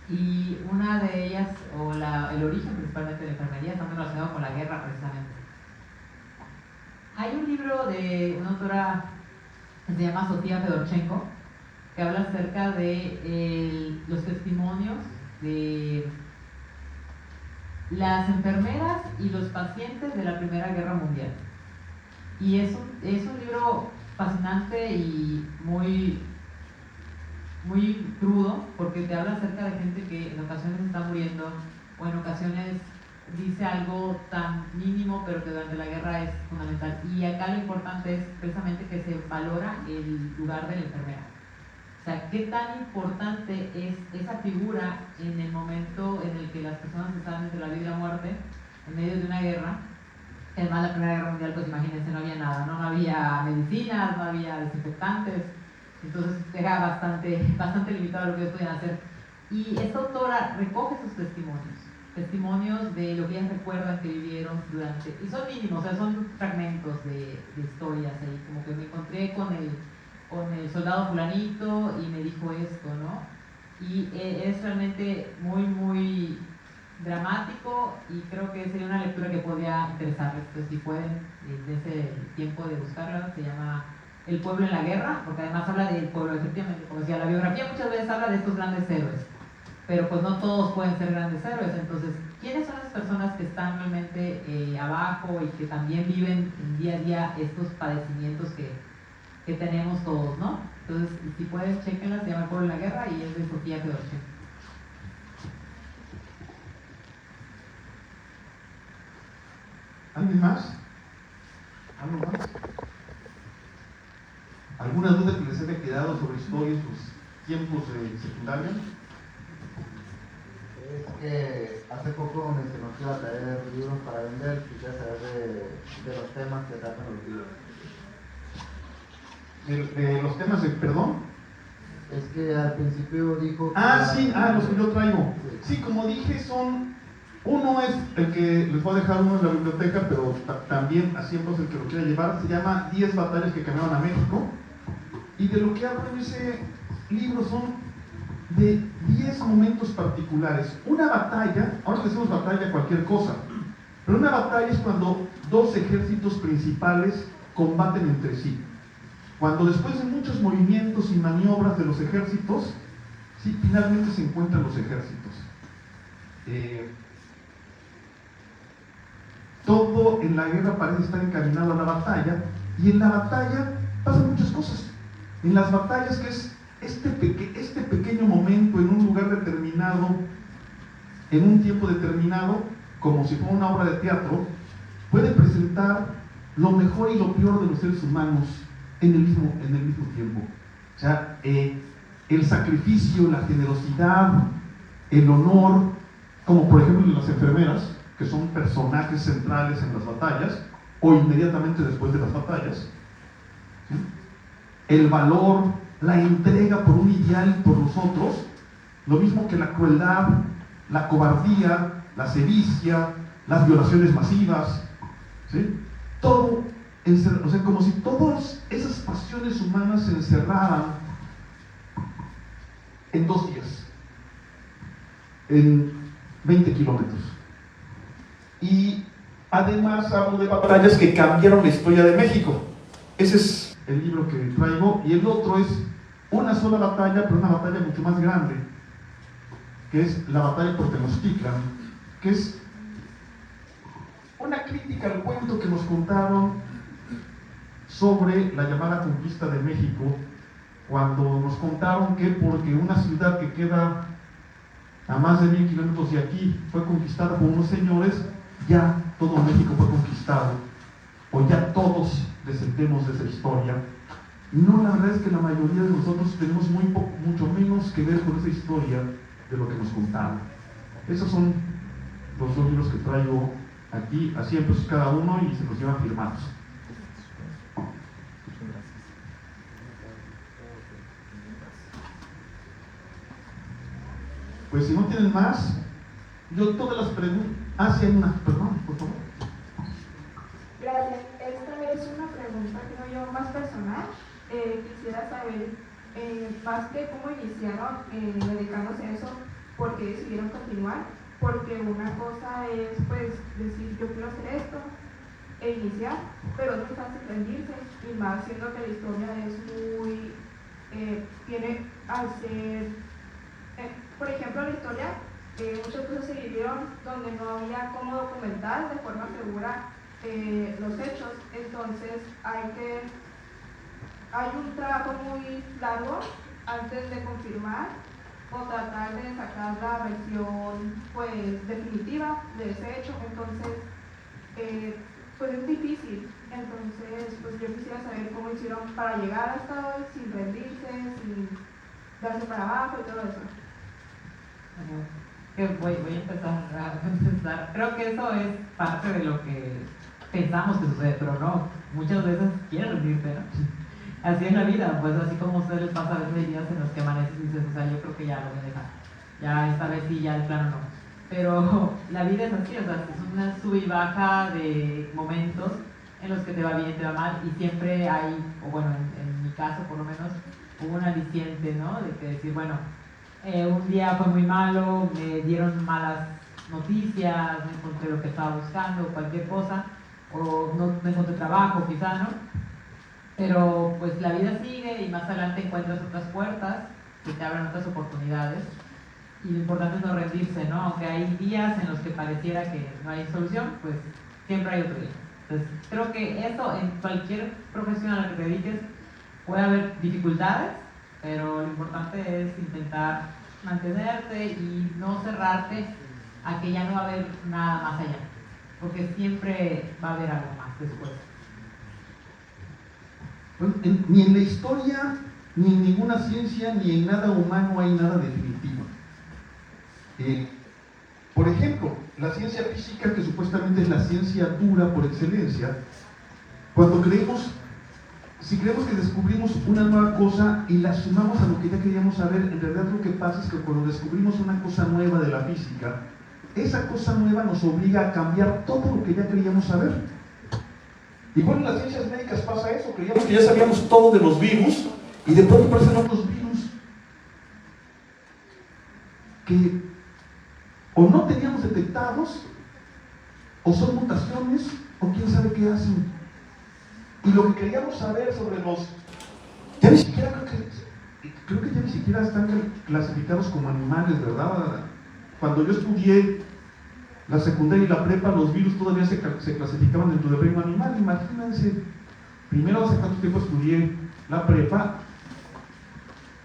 Y una de ellas, o el origen principalmente de la enfermería, está muy relacionado con la guerra precisamente. Hay un libro de una autora que se llama Sofía Fedorchenko, que habla acerca de los testimonios de las enfermeras y los pacientes de la Primera Guerra Mundial. Y es un libro fascinante y muy crudo, porque te habla acerca de gente que en ocasiones está muriendo o en ocasiones dice algo tan mínimo pero que durante la guerra es fundamental. Y acá lo importante es precisamente que se valora el lugar de la enfermera. O sea, qué tan importante es esa figura en el momento en el que las personas están entre la vida y la muerte, en medio de una guerra, Además, la Primera Guerra Mundial, pues imagínense, no había nada, ¿no? No había medicinas, no había desinfectantes, entonces era bastante limitado lo que ellos podían hacer. Y esta autora recoge sus testimonios de lo que ellas recuerdan que vivieron durante, y son mínimos, o sea, son fragmentos de historias ahí, como que me encontré con el soldado fulanito y me dijo esto, ¿no? Y es realmente muy dramático y creo que sería una lectura que podría interesarles. Pues si pueden, dense el tiempo de buscarla. Se llama El pueblo en la guerra, porque además habla del pueblo, efectivamente, como decía, la biografía muchas veces habla de estos grandes héroes, pero pues no todos pueden ser grandes héroes. Entonces, ¿quiénes son las personas que están realmente abajo y que también viven día a día estos padecimientos que tenemos todos, ¿no? Entonces, si pueden, chequenla. Se llama El pueblo en la guerra y es de Sofía Pedorche. ¿Alguien más? ¿Algo más? ¿Alguna duda que les haya quedado sobre historia en sus tiempos de secundaria? Es que hace poco mencionó que iba a traer libros para vender, quisiera saber de los temas que tratan los libros. ¿De los temas de perdón? Es que al principio dijo... Sí, los que yo traigo. Sí, como dije, uno es el que les voy a dejar uno en la biblioteca, pero también así es el que lo quiera llevar. Se llama 10 batallas que cambiaron a México. Y de lo que hablo en ese libro son de 10 momentos particulares. Una batalla, ahora le decimos batalla a cualquier cosa, pero una batalla es cuando dos ejércitos principales combaten entre sí. Cuando después de muchos movimientos y maniobras de los ejércitos, sí, finalmente se encuentran los ejércitos. Todo en la guerra parece estar encaminado a la batalla, y en la batalla pasan muchas cosas. En las batallas, que es este pequeño momento en un lugar determinado, en un tiempo determinado, como si fuera una obra de teatro, puede presentar lo mejor y lo peor de los seres humanos en el mismo tiempo. O sea, el sacrificio, la generosidad, el honor, como por ejemplo las enfermeras, que son personajes centrales en las batallas, o inmediatamente después de las batallas, ¿sí? El valor, la entrega por un ideal por los otros, lo mismo que la crueldad, la cobardía, la sevicia, las violaciones masivas, ¿sí? Todo, o sea, como si todas esas pasiones humanas se encerraran en 2 días, en 20 kilómetros. Y además hablo de batallas que cambiaron la historia de México. Ese es el libro que traigo, y el otro es una sola batalla, pero una batalla mucho más grande, que es la batalla por Tenochtitlan, que es una crítica al cuento que nos contaron sobre la llamada conquista de México, cuando nos contaron que porque una ciudad que queda a más de 1000 kilómetros de aquí fue conquistada por unos señores, ya todo México fue conquistado, o ya todos descendemos de esa historia. No, la verdad es que la mayoría de nosotros tenemos mucho menos que ver con esa historia de lo que nos contaron. Esos son los 2 libros que traigo aquí, a 100 pesos cada uno, y se los llevan firmados. Pues si no tienen más, yo todas las preguntas... sí, hay una, perdón, por favor. Gracias. Esta es una pregunta, creo yo, más personal. Quisiera saber, más que cómo iniciaron dedicándose a eso, por qué decidieron continuar. Porque una cosa es, pues, decir, yo quiero hacer esto e iniciar, pero es muy fácil rendirse, y más siendo que la historia es muy... tiene al ser... por ejemplo, la historia, muchas cosas se vivieron donde no había cómo documentar de forma segura los hechos. Entonces hay un trabajo muy largo antes de confirmar o tratar de sacar la versión, pues, definitiva de ese hecho. Entonces pues es difícil. Entonces pues yo quisiera saber cómo hicieron para llegar hasta hoy sin rendirse, sin darse para abajo y todo eso. Voy a empezar a contestar. Creo que eso es parte de lo que pensamos que sucede, pero no, muchas veces quieres rendirte, ¿no? Así es la vida, pues así como a ustedes les pasa, a veces hay días en los que amaneces y dices, o sea, yo creo que ya lo voy a dejar, ya esta vez sí, ya de plano no. Pero la vida es así, o sea, es una sub y baja de momentos en los que te va bien, te va mal, y siempre hay, o bueno, en mi caso por lo menos, hubo un aliciente, ¿no? De que decir, bueno, un día fue muy malo, me dieron malas noticias, no encontré lo que estaba buscando, cualquier cosa, o no encontré trabajo quizá, ¿no? Pero pues la vida sigue y más adelante encuentras otras puertas que te abren otras oportunidades, y lo importante es no rendirse, ¿no? Aunque hay días en los que pareciera que no hay solución, pues siempre hay otro día. Entonces creo que eso en cualquier profesión a la que te dediques puede haber dificultades, pero lo importante es intentar mantenerte y no cerrarte a que ya no va a haber nada más allá, porque siempre va a haber algo más después. Bueno, ni en la historia, ni en ninguna ciencia, ni en nada humano hay nada definitivo. Por ejemplo, la ciencia física, que supuestamente es la ciencia dura por excelencia, cuando si creemos que descubrimos una nueva cosa y la sumamos a lo que ya queríamos saber, en realidad lo que pasa es que cuando descubrimos una cosa nueva de la física, esa cosa nueva nos obliga a cambiar todo lo que ya queríamos saber. Igual en las ciencias médicas pasa eso, creíamos que ya sabíamos todo de los virus y de pronto aparecen otros virus que o no teníamos detectados, o son mutaciones, o quién sabe qué hacen. Y lo que queríamos saber sobre los... ya ni siquiera creo que ya ni siquiera están clasificados como animales, ¿verdad? Cuando yo estudié la secundaria y la prepa, los virus todavía se clasificaban dentro del reino animal. Imagínense, primero, hace cuánto tiempo estudié la prepa,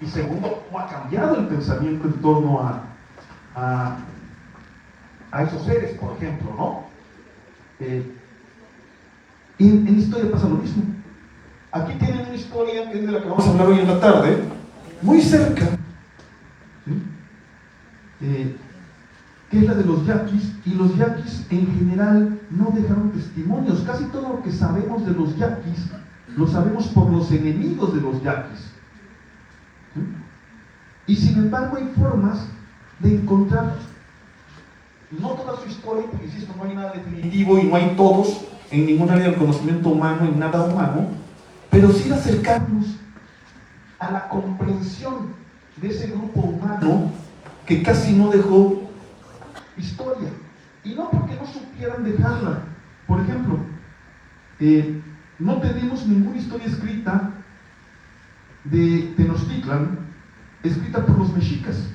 y segundo, cómo ha cambiado el pensamiento en torno a esos seres, por ejemplo, ¿no? Y en historia pasa lo mismo. Aquí tienen una historia que es de la que vamos a hablar hoy en la tarde, muy cerca, ¿sí? Que es la de los yaquis, y los yaquis en general no dejaron testimonios. Casi todo lo que sabemos de los yaquis lo sabemos por los enemigos de los yaquis, ¿sí? Y sin embargo hay formas de encontrar no toda su historia, porque insisto, no hay nada definitivo y no hay todos en ningún área del conocimiento humano, en nada humano, pero sí acercarnos a la comprensión de ese grupo humano que casi no dejó historia, y no porque no supieran dejarla. Por ejemplo, no tenemos ninguna historia escrita de Tenochtitlan escrita por los mexicas.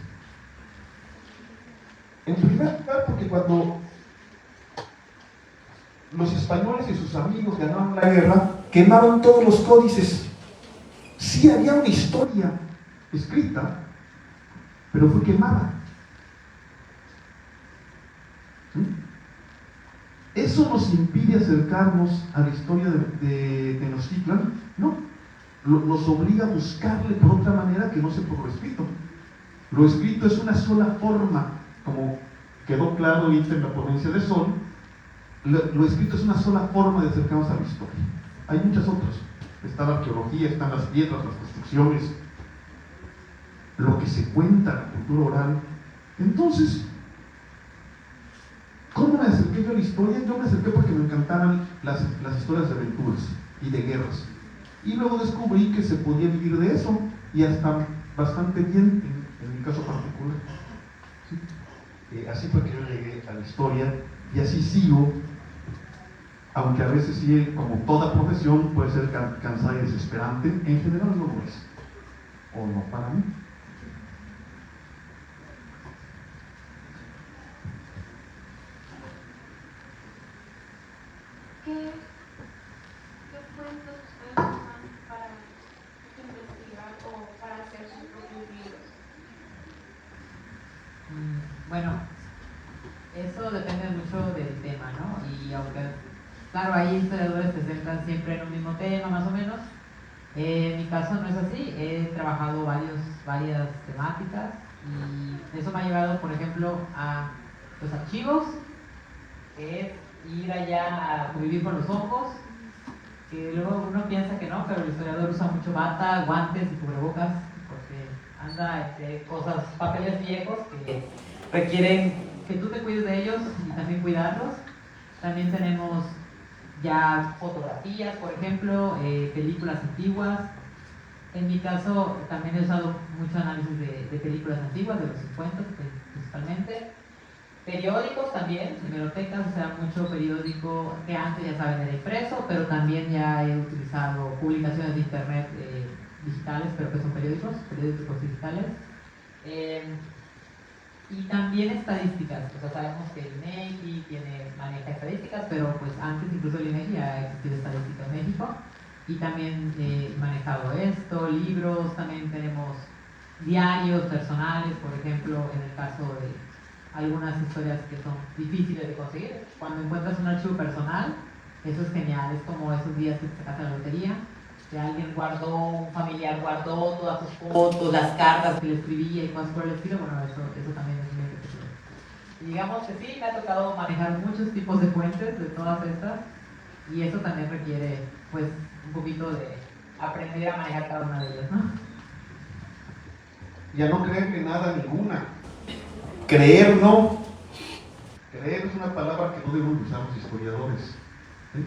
En primer lugar, porque cuando los españoles y sus amigos ganaron la guerra, quemaron todos los códices. Sí había una historia escrita, pero fue quemada. ¿Sí? ¿Eso nos impide acercarnos a la historia de Tenochtitlan? No. Nos obliga a buscarle por otra manera que no sea por lo escrito. Lo escrito es una sola forma, como quedó claro ahorita en la ponencia de Sol. Lo escrito es una sola forma de acercarnos a la historia. Hay muchas otras. Está la arqueología, están las piedras, las construcciones, lo que se cuenta, la cultura oral. Entonces, ¿cómo me acerqué yo a la historia? Yo me acerqué porque me encantaban las historias de aventuras y de guerras. Y luego descubrí que se podía vivir de eso, y hasta bastante bien en mi caso particular. ¿Sí? Así fue que yo llegué a la historia, y así sigo, aunque a veces sí, como toda profesión, puede ser cansada y desesperante. En general no lo es, o no para mí. ¿Qué fuentes ustedes usan para investigar o para hacer sus propios libros? Bueno, eso depende mucho del tema, ¿no? Y aunque, claro, hay historiadores que se centran siempre en un mismo tema, más o menos, en mi caso no es así. He trabajado varias temáticas, y eso me ha llevado, por ejemplo, a los archivos, que es ir allá a convivir con los hongos, que luego uno piensa que no, pero el historiador usa mucho bata, guantes y cubrebocas, porque anda entre cosas, papeles viejos que requieren que tú te cuides de ellos y también cuidarlos. También tenemos ya fotografías, por ejemplo, películas antiguas. En mi caso también he usado mucho análisis de películas antiguas, de los 50 principalmente. Periódicos también, hemerotecas, o sea, mucho periódico que antes, ya saben, era impreso, pero también ya he utilizado publicaciones de internet digitales, pero que son periódicos digitales. Y también estadísticas, o sea, sabemos que el INEGI maneja estadísticas, pero pues antes incluso el INEGI ya ha existido estadística en México, y también he manejado esto, libros, también tenemos diarios personales, por ejemplo, en el caso de algunas historias que son difíciles de conseguir. Cuando encuentras un archivo personal, eso es genial, es como esos días que te sacaste la lotería, que alguien guardó, un familiar guardó todas sus fotos, las cartas que le escribía y cosas por el estilo. Bueno, eso también es muy enriquecedor. Y digamos que sí, me ha tocado manejar muchos tipos de fuentes de todas estas, y eso también requiere pues un poquito de aprender a manejar cada una de ellas, ¿no? Y a no creerle nada a ninguna. Creer no. Creer es una palabra que no debemos usar los historiadores. ¿Sí?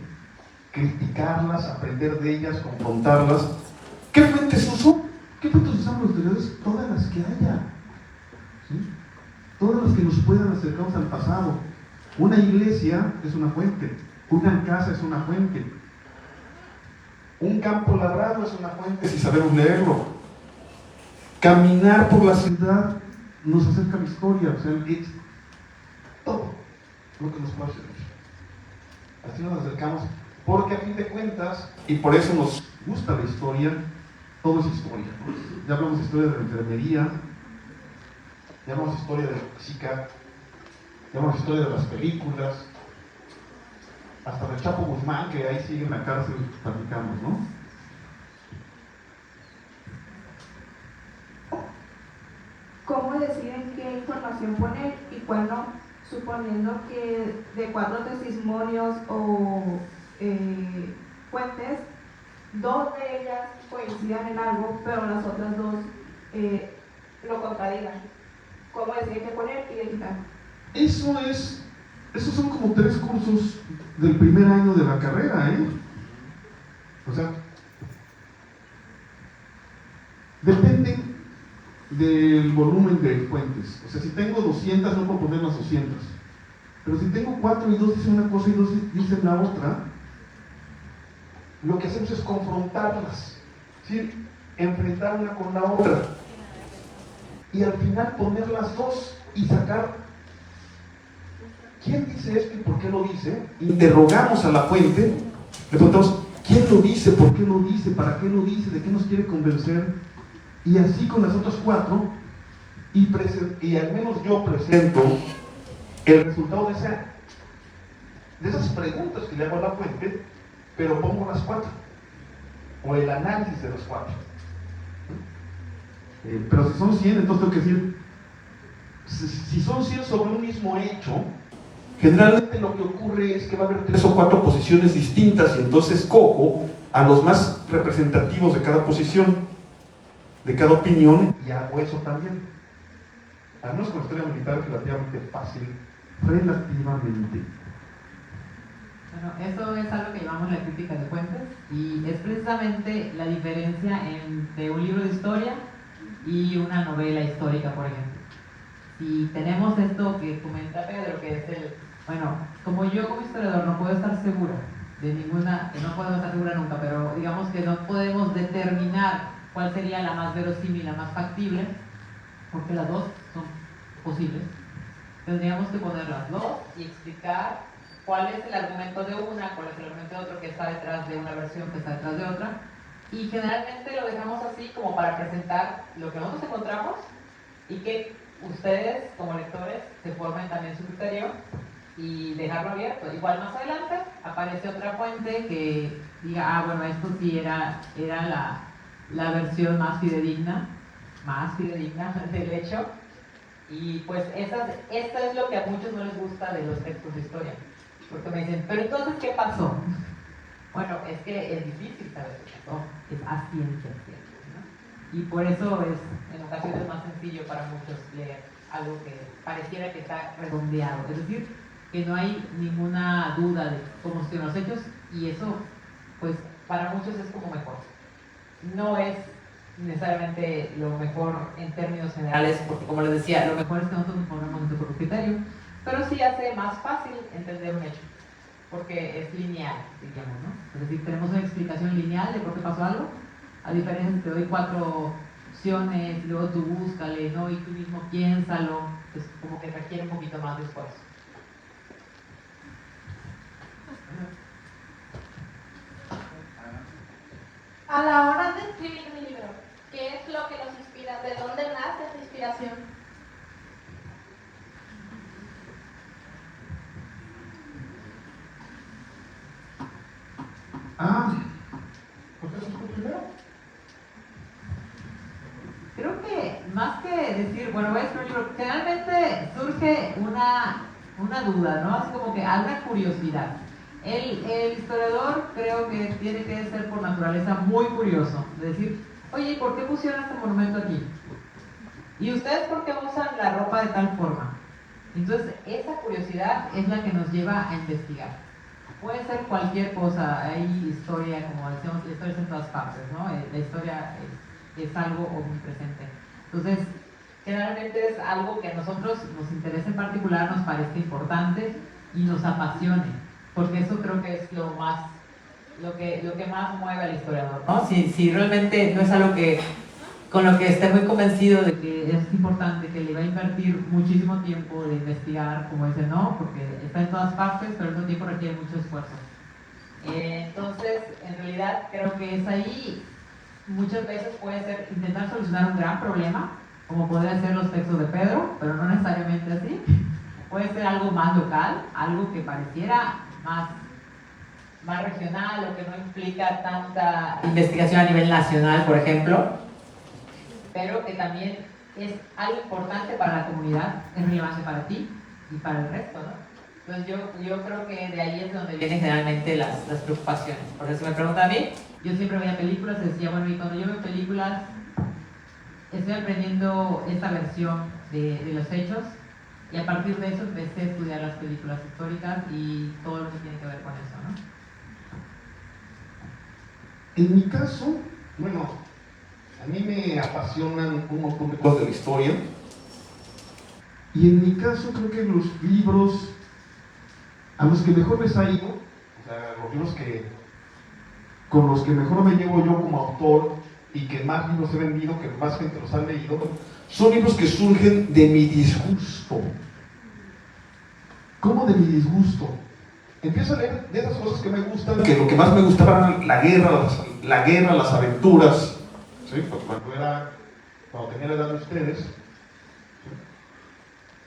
Criticarlas, aprender de ellas, confrontarlas. ¿Qué fuentes usó? ¿Qué fuentes usamos los historiadores? Todas las que haya. ¿Sí? Todas las que nos puedan acercarnos al pasado. Una iglesia es una fuente. Una casa es una fuente. Un campo labrado es una fuente si sabemos leerlo. Caminar por la ciudad nos acerca a la historia, o sea, es todo lo que nos puede servir. Así nos acercamos, porque a fin de cuentas, y por eso nos gusta la historia, todo es historia. Ya hablamos de historia de la enfermería, ya hablamos de historia de la música, ya hablamos de historia de las películas, hasta del Chapo Guzmán, que ahí sigue en la cárcel, platicamos, ¿no? ¿Cómo deciden qué información poner y cuál no? Suponiendo que de 4 testimonios o fuentes, 2 de ellas coincidan en algo, pero las otras 2 lo contradigan. ¿Cómo deciden qué poner y de quitar? Esos son como 3 cursos del primer año de la carrera, ¿eh? O sea, depende del volumen de fuentes. O sea, si tengo 200, no puedo poner las 200. Pero si tengo 4 y 2 dicen una cosa y 2 dicen la otra, lo que hacemos es confrontarlas, ¿sí? Enfrentar una con la otra. Y al final poner las 2 y sacar quién dice esto y por qué lo dice. Interrogamos a la fuente, le preguntamos quién lo dice, por qué lo dice, para qué lo dice, de qué nos quiere convencer. Y así con las otras 4, y al menos yo presento el resultado de esas preguntas que le hago a la fuente, pero pongo las 4, o el análisis de las 4. Pero si son 100, entonces tengo que decir, si son 100 sobre un mismo hecho, generalmente lo que ocurre es que va a haber 3 o 4 posiciones distintas, y entonces cojo a los más representativos de cada posición, de cada opinión, y hago eso también. Al menos con la historia militar es relativamente fácil, relativamente. Bueno, eso es algo que llamamos la crítica de fuentes, y es precisamente la diferencia entre un libro de historia y una novela histórica, por ejemplo. Si tenemos esto que comenta Pedro, que es bueno, como yo como historiador no puedo estar segura de ninguna, que no podemos estar segura nunca, pero digamos que no podemos determinar cuál sería la más verosímil, la más factible, porque las 2 son posibles. Tendríamos que poner las 2 y explicar cuál es el argumento de una, cuál es el argumento de otro, que está detrás de una versión, que está detrás de otra, y generalmente lo dejamos así como para presentar lo que nosotros encontramos y que ustedes como lectores se formen también su criterio y dejarlo abierto. Igual más adelante aparece otra fuente que diga, bueno, esto sí era la versión más fidedigna del hecho, y pues esto es lo que a muchos no les gusta de los textos de historia, Porque me dicen, pero entonces, ¿qué pasó? Bueno, es que es difícil saber qué pasó, es a ciencia cierta, ¿no? Y por eso es en ocasiones más sencillo para muchos leer algo que pareciera que está redondeado, es decir, que no hay ninguna duda de cómo estuvieron los hechos, y eso, pues, para muchos es como mejor. No es necesariamente lo mejor en términos generales, porque como les decía, lo mejor es que nosotros nos pongamos nuestro propio criterio, pero sí hace más fácil entender un hecho, porque es lineal, digamos, ¿no? Es decir, tenemos una explicación lineal de por qué pasó algo, a diferencia de que te doy 4 opciones, y luego tú búscale, ¿no? Y tú mismo piénsalo, pues como que requiere un poquito más de esfuerzo. A la hora de escribir un libro, ¿qué es lo que nos inspira? ¿De dónde nace esa inspiración? ¿Por qué sos tú primero? Creo que más que decir, bueno, voy a escribir un libro, generalmente surge una duda, ¿no? Así como que alguna curiosidad. El historiador creo que tiene que ser por naturaleza muy curioso, de decir, oye, ¿por qué pusieron este monumento aquí? ¿Y ustedes por qué usan la ropa de tal forma? Entonces, esa curiosidad es la que nos lleva a investigar. Puede ser cualquier cosa, hay historia, como decíamos, la historia está en todas partes, ¿no? La historia es algo omnipresente. Entonces, generalmente es algo que a nosotros nos interesa en particular, nos parezca importante y nos apasione. Porque eso creo que es lo que más mueve al historiador, ¿no? Si realmente no es algo con lo que esté muy convencido de que es importante, que le va a invertir muchísimo tiempo de investigar, como dice, no, porque está en todas partes, pero al mismo tiempo requiere mucho esfuerzo. Entonces, en realidad creo que es ahí, muchas veces puede ser intentar solucionar un gran problema, como podrían ser los textos de Pedro, pero no necesariamente así. Puede ser algo más local, algo que pareciera más regional o que no implica tanta investigación a nivel nacional, por ejemplo, pero que también es algo importante para la comunidad, es relevante para ti y para el resto, ¿no? Entonces yo creo que de ahí es donde vienen generalmente las preocupaciones. Por eso me preguntan a mí, yo siempre veía películas y decía, bueno, y cuando yo veo películas estoy aprendiendo esta versión de los hechos, y a partir de eso empecé a estudiar las películas históricas y todo lo que tiene que ver con eso, ¿no? En mi caso, bueno, a mí me apasionan un montón de cosas de la historia. Y en mi caso creo que los libros a los que mejor les ha ido, o sea, los libros con los que mejor me llevo yo como autor y que más libros he vendido, que más gente los ha leído, son libros que surgen de mi disgusto. ¿Cómo de mi disgusto? Empiezo a leer de esas cosas que me gustan, que lo que más me gustaba era la guerra, las aventuras, ¿sí? Cuando tenía la edad de ustedes, ¿sí?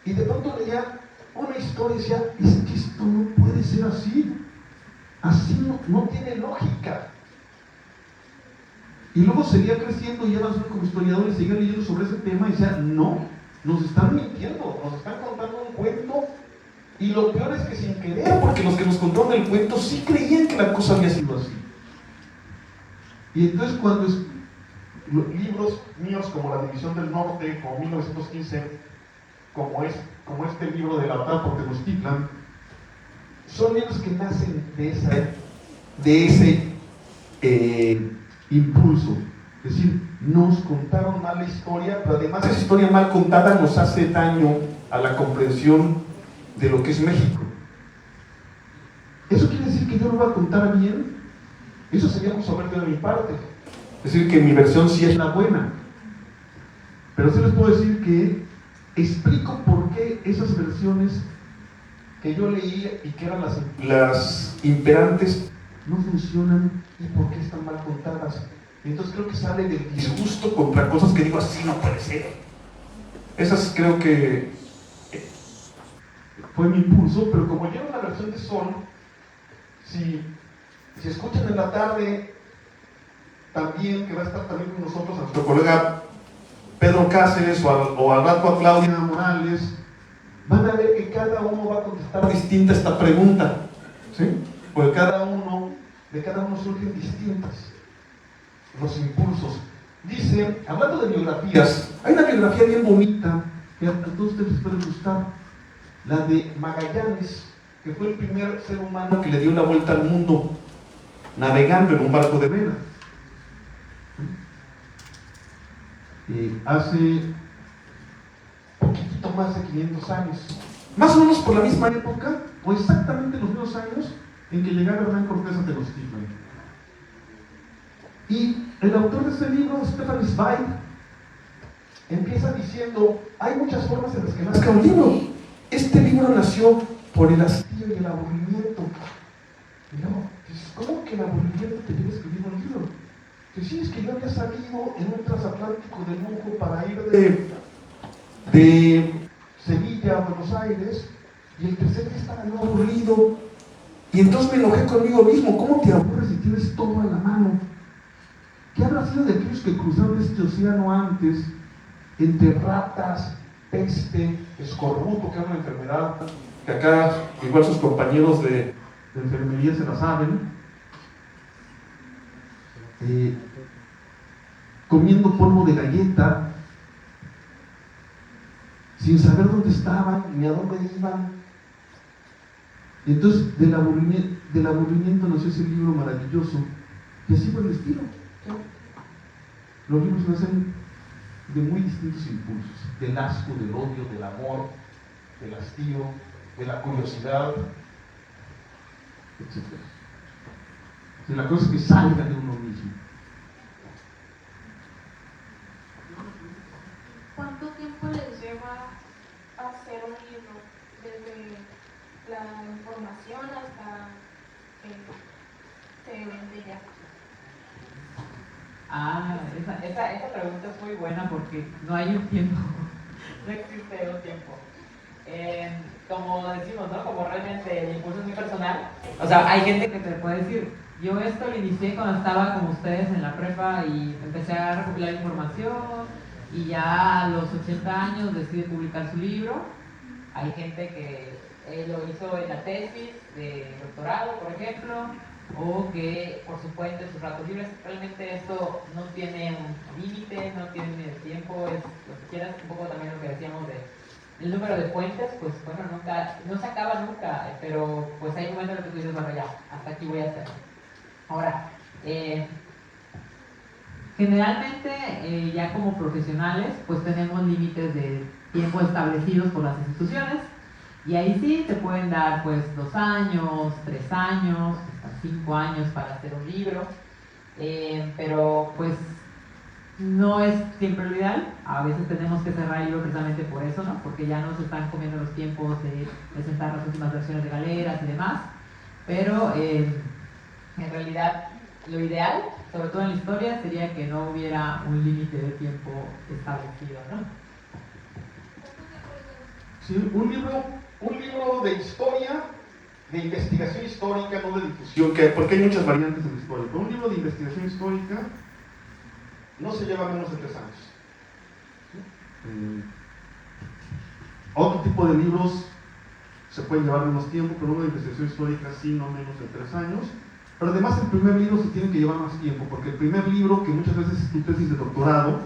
Y de pronto leía una historia y decía, es que esto no puede ser así no tiene lógica. Y luego seguía creciendo y avanzando como historiador y seguía leyendo sobre ese tema y decía, no, nos están mintiendo, nos están contando un cuento, y lo peor es que sin querer, porque los que nos contaron el cuento sí creían que la cosa había sido así. Y entonces cuando libros míos como La División del Norte, como 1915, como este libro de la batalla por Tenochtitlan, son libros que nacen de ese impulso. Es decir, nos contaron mal la historia, pero además esa historia mal contada nos hace daño a la comprensión de lo que es México. ¿Eso quiere decir que yo lo voy a contar bien? Eso sería muy soberbio de mi parte. Es decir, que mi versión sí es la buena. Pero sí les puedo decir que explico por qué esas versiones que yo leí y que eran las imperantes no funcionan y por qué están mal contadas. Entonces creo que sale del disgusto contra cosas que digo, así no puede ser. Esas creo que fue mi impulso, pero como lleva una versión de Sol, si escuchan en la tarde también, que va a estar también con nosotros a nuestro colega Pedro Cáceres o al rato a Claudia Morales, van a ver que cada uno va a contestar distinta esta pregunta. ¿sí? Porque de cada uno surgen distintas los impulsos. Dice, hablando de biografías, hay una biografía bien bonita que a todos ustedes les puede gustar, la de Magallanes, que fue el primer ser humano que le dio la vuelta al mundo navegando en un barco de vela. Hace poquito más de 500 años, más o menos por la misma época, o exactamente los mismos años en que llegaba Hernán Cortés a Tenochtitlan. Y el autor de este libro, Stefan Zweig, empieza diciendo, hay muchas formas en las que nazca un libro. Este libro nació por el hastío y el aburrimiento. Y no, dices, ¿cómo que el aburrimiento te lleva a escribir un libro? Que sí, es que yo había salido en un transatlántico de lujo para ir de Sevilla a Buenos Aires, y el tercer día estaba yo aburrido, y entonces me enojé conmigo mismo. ¿Cómo te aburres si tienes todo a la mano? ¿Qué habrá sido de aquellos que cruzaron este océano antes, entre ratas, peste, escorbuto, que es una enfermedad que acá igual sus compañeros de enfermería se la saben, comiendo polvo de galleta, sin saber dónde estaban ni a dónde iban? Y entonces del aburrimiento nació ese libro maravilloso, y así por el estilo. Los libros nacen de muy distintos impulsos, del asco, del odio, del amor, del hastío, de la curiosidad, etc. De la cosa que salga de uno mismo. ¿Cuánto tiempo les lleva hacer un libro? Desde la información hasta que se vende ya. Esa pregunta es muy buena porque no hay un tiempo, no existe un tiempo. Como decimos, ¿no? Como realmente el impulso es muy personal. O sea, hay gente que te puede decir, yo esto lo inicié cuando estaba como ustedes en la prepa y empecé a recopilar información y ya a los 80 años decide publicar su libro. Hay gente que lo hizo en la tesis de doctorado, por ejemplo, o que por su cuenta, en sus ratos libres. Realmente esto no tiene un límite, no tiene tiempo, es lo que quieras. Un poco también lo que decíamos del número de fuentes, pues bueno, no se acaba nunca, pero pues hay momentos en los que tú dices, bueno, ya, hasta aquí voy a hacer. Ahora, generalmente ya como profesionales pues tenemos límites de tiempo establecidos por las instituciones, y ahí sí te pueden dar pues 2 años, 3 años, hasta 5 años para hacer un libro, pero pues no es siempre lo ideal. A veces tenemos que cerrar el libro precisamente por eso, ¿no? Porque ya nos están comiendo los tiempos de presentar las últimas versiones de galeras y demás, pero en realidad lo ideal, sobre todo en la historia, sería que no hubiera un límite de tiempo establecido, ¿no? Sí, un libro de historia, de investigación histórica, no de difusión, porque hay muchas variantes en la historia, pero un libro de investigación histórica no se lleva menos de 3 años. ¿Sí? Otro tipo de libros se pueden llevar menos tiempo, pero uno de investigación histórica sí, no menos de 3 años. Pero además el primer libro se tiene que llevar más tiempo, porque el primer libro, que muchas veces es tu tesis de doctorado,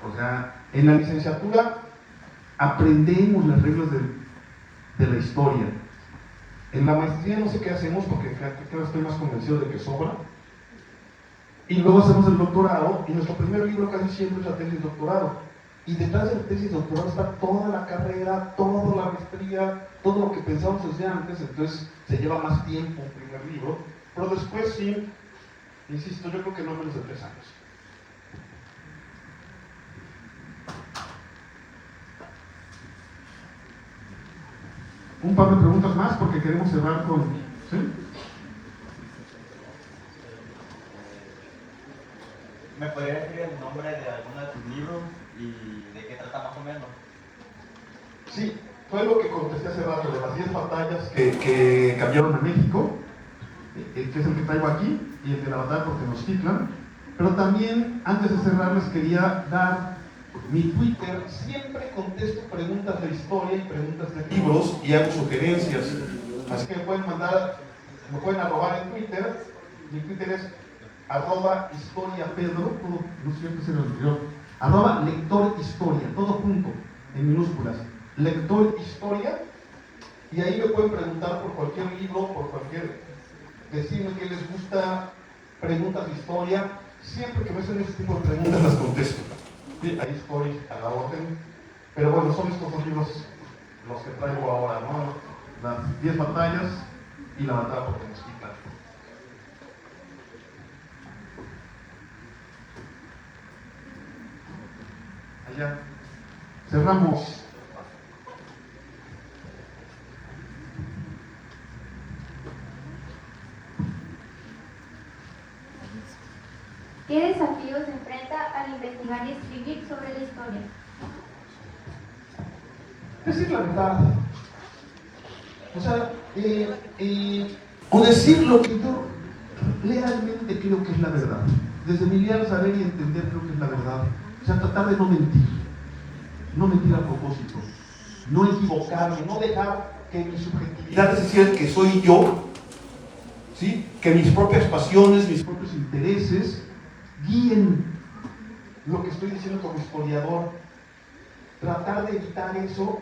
o sea, en la licenciatura aprendemos las reglas de la historia. En la maestría no sé qué hacemos, porque cada vez estoy más convencido de que sobra. Y luego hacemos el doctorado, y nuestro primer libro casi siempre es la tesis de doctorado. Y detrás de la tesis de doctorado está toda la carrera, toda la maestría, todo lo que pensamos desde antes. Entonces se lleva más tiempo un primer libro, pero después sí, insisto, yo creo que no menos de 3 años. Un par de preguntas más porque queremos cerrar con... ¿sí? ¿Me podría decir el nombre de alguno de tus libros y de qué trata más o menos? Sí, fue lo que contesté hace rato, de las 10 batallas que cambiaron a México, que es el que traigo aquí, y el de la batalla por Tenochtitlan. Pero también, antes de cerrar, les quería dar mi Twitter. Siempre contesto preguntas de historia y preguntas de libros y hago sugerencias. Así que me pueden arrobar en Twitter. Mi Twitter es @historiapedro, todo, no siempre se lo olvidó, @lectorhistoria, todo junto, en minúsculas, lectorhistoria, y ahí me pueden preguntar por cualquier libro, decirme qué les gusta, preguntas de historia. Siempre que me hacen ese tipo de preguntas las contesto. Sí, ahí estoy a la orden. Pero bueno, son estos dos libros los que traigo ahora, ¿no? Las 10 batallas y la batalla por Tenochtitlan. Allá. Cerramos. ¿Qué desafíos se enfrenta al investigar y escribir sobre la historia? Decir la verdad. O sea, o decir lo que yo realmente creo que es la verdad. Desde mi liar saber y entender creo que es la verdad. O sea, tratar de no mentir. No mentir a propósito. No equivocarme, no dejar que mi subjetividad, es decir, que soy yo, ¿sí? Que mis propias pasiones, mis propios intereses guíen lo que estoy diciendo como historiador. Tratar de evitar eso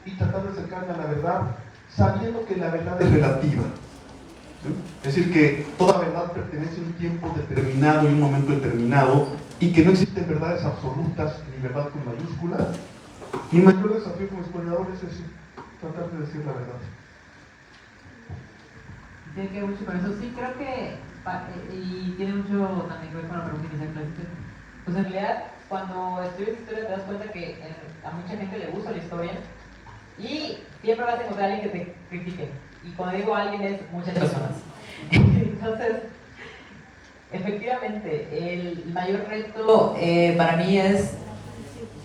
y tratar de acercarme a la verdad, sabiendo que la verdad es relativa. ¿Sí? Es decir, que toda verdad pertenece a un tiempo determinado y un momento determinado, y que no existen verdades absolutas ni verdad con mayúscula. Mi mayor desafío como historiador es ese, tratar de decir la verdad. Tiene que ver mucho con eso. Sí, creo que, y tiene mucho también que ver con la pregunta inicial que hiciste. Pues en realidad, cuando estudias historia te das cuenta que a mucha gente le gusta la historia y siempre vas a encontrar a alguien que te critique. Y cuando digo alguien es muchas personas. Entonces, efectivamente, el mayor reto para mí es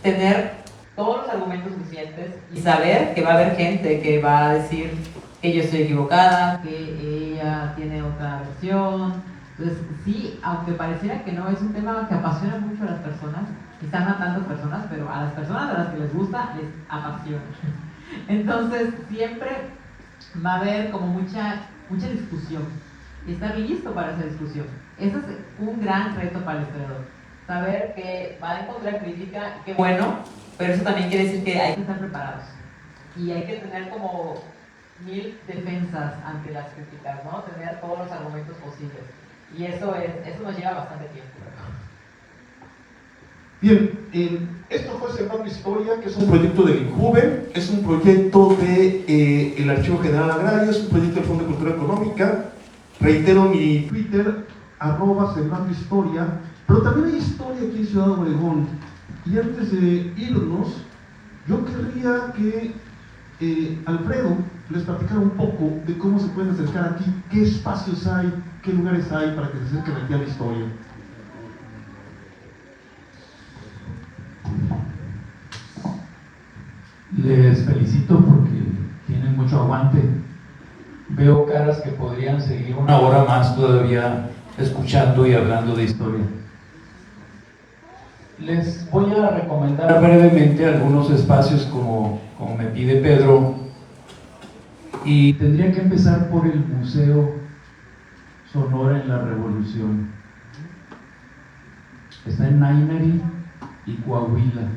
tener todos los argumentos suficientes y saber que va a haber gente que va a decir que yo estoy equivocada, que ella tiene otra versión. Entonces, sí, aunque pareciera que no, es un tema que apasiona mucho a las personas, están matando personas, pero a las personas a las que les gusta, les apasiona. Entonces, siempre va a haber como mucha discusión, y estar listo para esa discusión. Ese es un gran reto para el historiador. Saber que va a encontrar crítica, qué bueno, pero eso también quiere decir que hay que estar preparados. Y hay que tener como 1000 defensas ante las críticas, ¿no? Tener todos los argumentos posibles. Y eso nos lleva bastante tiempo. Bien, esto fue Sembrando Historia, que es un proyecto del INJUVE, es un proyecto del Archivo General Agrario, es un proyecto del Fondo de Cultura Económica. Reitero mi Twitter, @Sembrando Historia, pero también hay historia aquí en Ciudad Obregón. Y antes de irnos, yo querría que Alfredo les platicara un poco de cómo se pueden acercar aquí, qué espacios hay, qué lugares hay para que se acerquen aquí a la historia. Les felicito porque tienen mucho aguante. Veo caras que podrían seguir una hora más todavía escuchando y hablando de historia. Les voy a recomendar brevemente algunos espacios como me pide Pedro, y tendría que empezar por el Museo Sonora en la Revolución. Está en Nainari y Coahuila.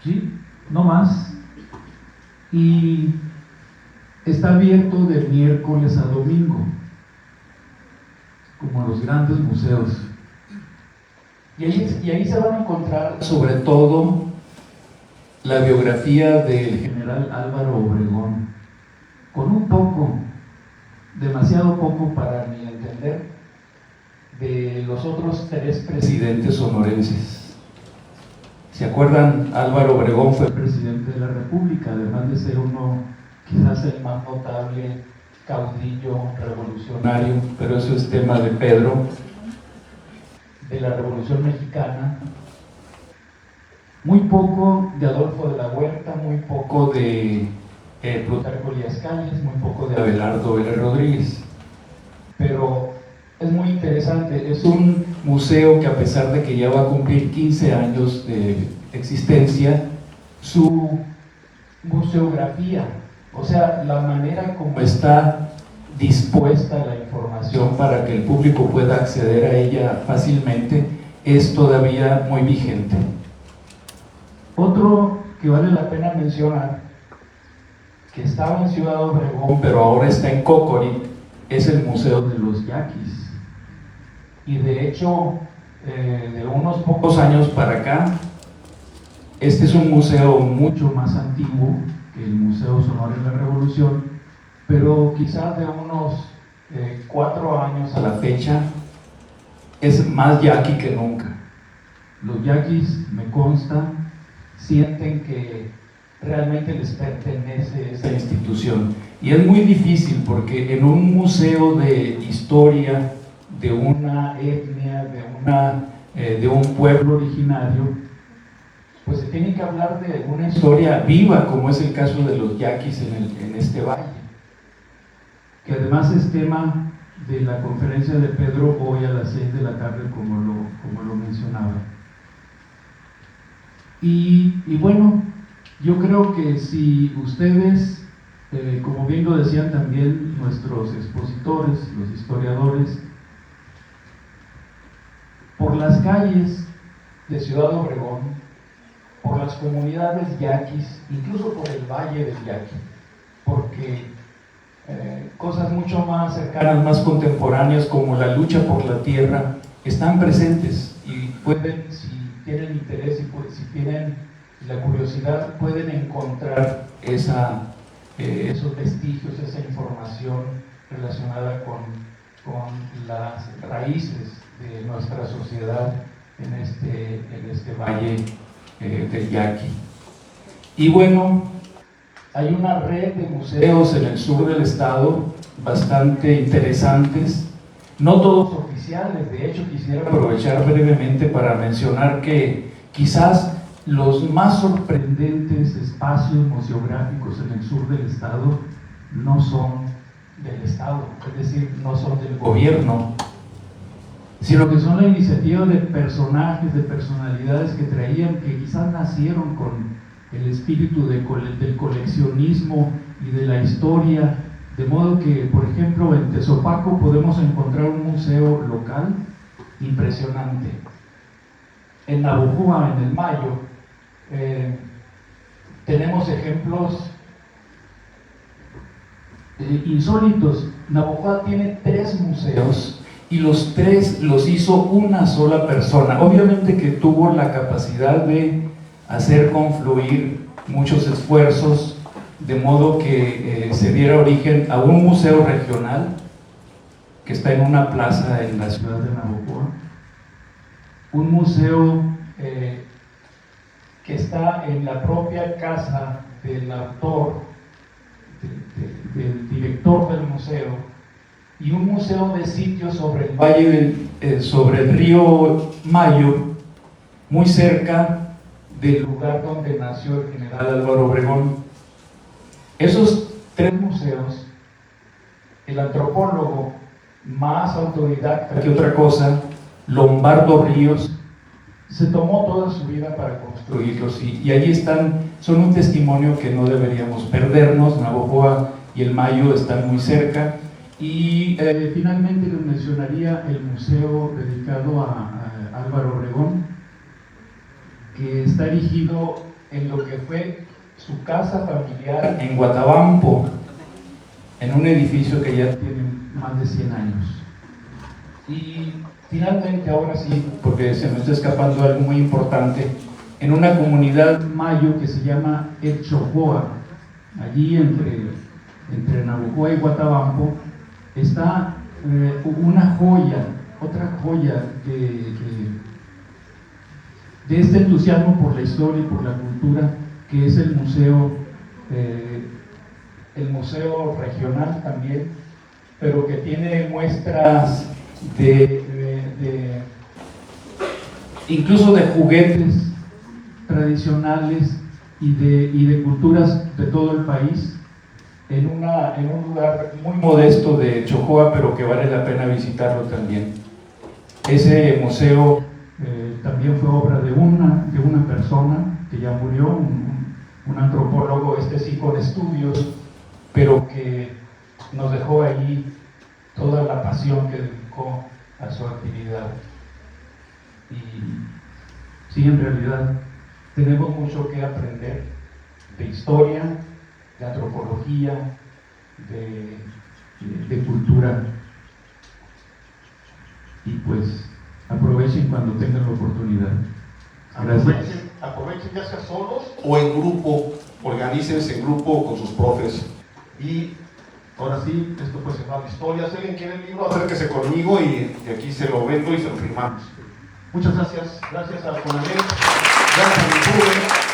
¿Sí? No más. Y está abierto de miércoles a domingo, como los grandes museos. Y ahí se van a encontrar sobre todo la biografía del general Álvaro Obregón, con un poco, demasiado poco para mi entender, de los otros 3 presidentes sonorenses. ¿Se acuerdan? Álvaro Obregón fue presidente de la República, además de ser uno, quizás el más notable caudillo revolucionario, pero eso es tema de Pedro, de la Revolución Mexicana. Muy poco de Adolfo de la Huerta, muy poco de Plutarco Elías Calles, muy poco de Abelardo Vélez Rodríguez. Pero es muy interesante, es un museo que, a pesar de que ya va a cumplir 15 años de existencia, su museografía, o sea, la manera como está dispuesta la información para que el público pueda acceder a ella fácilmente, es todavía muy vigente. Otro que vale la pena mencionar, que estaba en Ciudad Obregón, pero ahora está en Cocori, es el Museo de los Yaquis. Y de hecho, de unos pocos años para acá, este es un museo mucho más antiguo que el Museo Sonora de la Revolución, pero quizás de unos 4 años a la fecha, es más yaqui que nunca. Los yaquis, me consta, sienten que realmente les pertenece esta institución. Y es muy difícil porque en un museo de historia de una etnia, de un pueblo originario, pues se tiene que hablar de una historia viva, como es el caso de los yaquis en este valle, que además es tema de la conferencia de Pedro hoy a las 6 de la tarde, como lo mencionaba. Y bueno, yo creo que si ustedes, como bien lo decían también nuestros expositores, los historiadores, por las calles de Ciudad Obregón, por las comunidades yaquis, incluso por el Valle del Yaqui, porque cosas mucho más cercanas, más contemporáneas, como la lucha por la tierra, están presentes y pueden, si tienen interés y si tienen la curiosidad, pueden encontrar esos vestigios, esa información relacionada con las raíces de nuestra sociedad en este valle del Yaqui. Y bueno, hay una red de museos en el sur del estado bastante interesantes, no todos oficiales. De hecho, quisiera aprovechar brevemente para mencionar que quizás los más sorprendentes espacios museográficos en el sur del estado no son del estado, es decir, no son del gobierno, sino que son la iniciativa de personajes, de personalidades que quizás nacieron con el espíritu del coleccionismo y de la historia, de modo que, por ejemplo, en Tezopaco podemos encontrar un museo local impresionante. En Navojoa, en el Mayo, tenemos ejemplos insólitos. Navojoa tiene 3 museos y los 3 los hizo una sola persona. Obviamente que tuvo la capacidad de hacer confluir muchos esfuerzos, de modo que se diera origen a un museo regional que está en una plaza en la ciudad de Navojoa, un museo que está en la propia casa del autor, del director del museo, y un museo de sitio sobre el valle sobre el río Mayo, muy cerca del lugar donde nació el general Álvaro Obregón. Esos 3 museos, el antropólogo más autodidacta que otra cosa, Lombardo Ríos, se tomó toda su vida para construirlos, y allí están, son un testimonio que no deberíamos perdernos. Navojoa y el Mayo están muy cerca. Y finalmente les mencionaría el museo dedicado a Álvaro Obregón, que está erigido en lo que fue su casa familiar en Guatabampo, en un edificio que ya tiene más de 100 años. Y finalmente, ahora sí, porque se me está escapando algo muy importante, en una comunidad mayo que se llama El Chojoa, allí entre Navojoa y Guatabampo, está una joya, otra joya de este entusiasmo por la historia y por la cultura, que es el museo regional también, pero que tiene muestras incluso de juguetes tradicionales y de culturas de todo el país, en un lugar muy modesto de Chojoa, pero que vale la pena visitarlo también. Ese museo también fue obra de una persona que ya murió, un un antropólogo, sí con estudios, pero que nos dejó ahí toda la pasión que dedicó a su actividad. Y sí, en realidad tenemos mucho que aprender de historia, de antropología, de cultura. Y pues aprovechen cuando tengan la oportunidad. Gracias. Aprovechen ya sea solos o en grupo, organícense en grupo con sus profes. Y ahora sí, esto pues se llama historia. Si alguien quiere el libro, acérquese conmigo y aquí se lo vendo y se lo firmamos. Muchas gracias. Gracias a Juan Anel, gracias a mi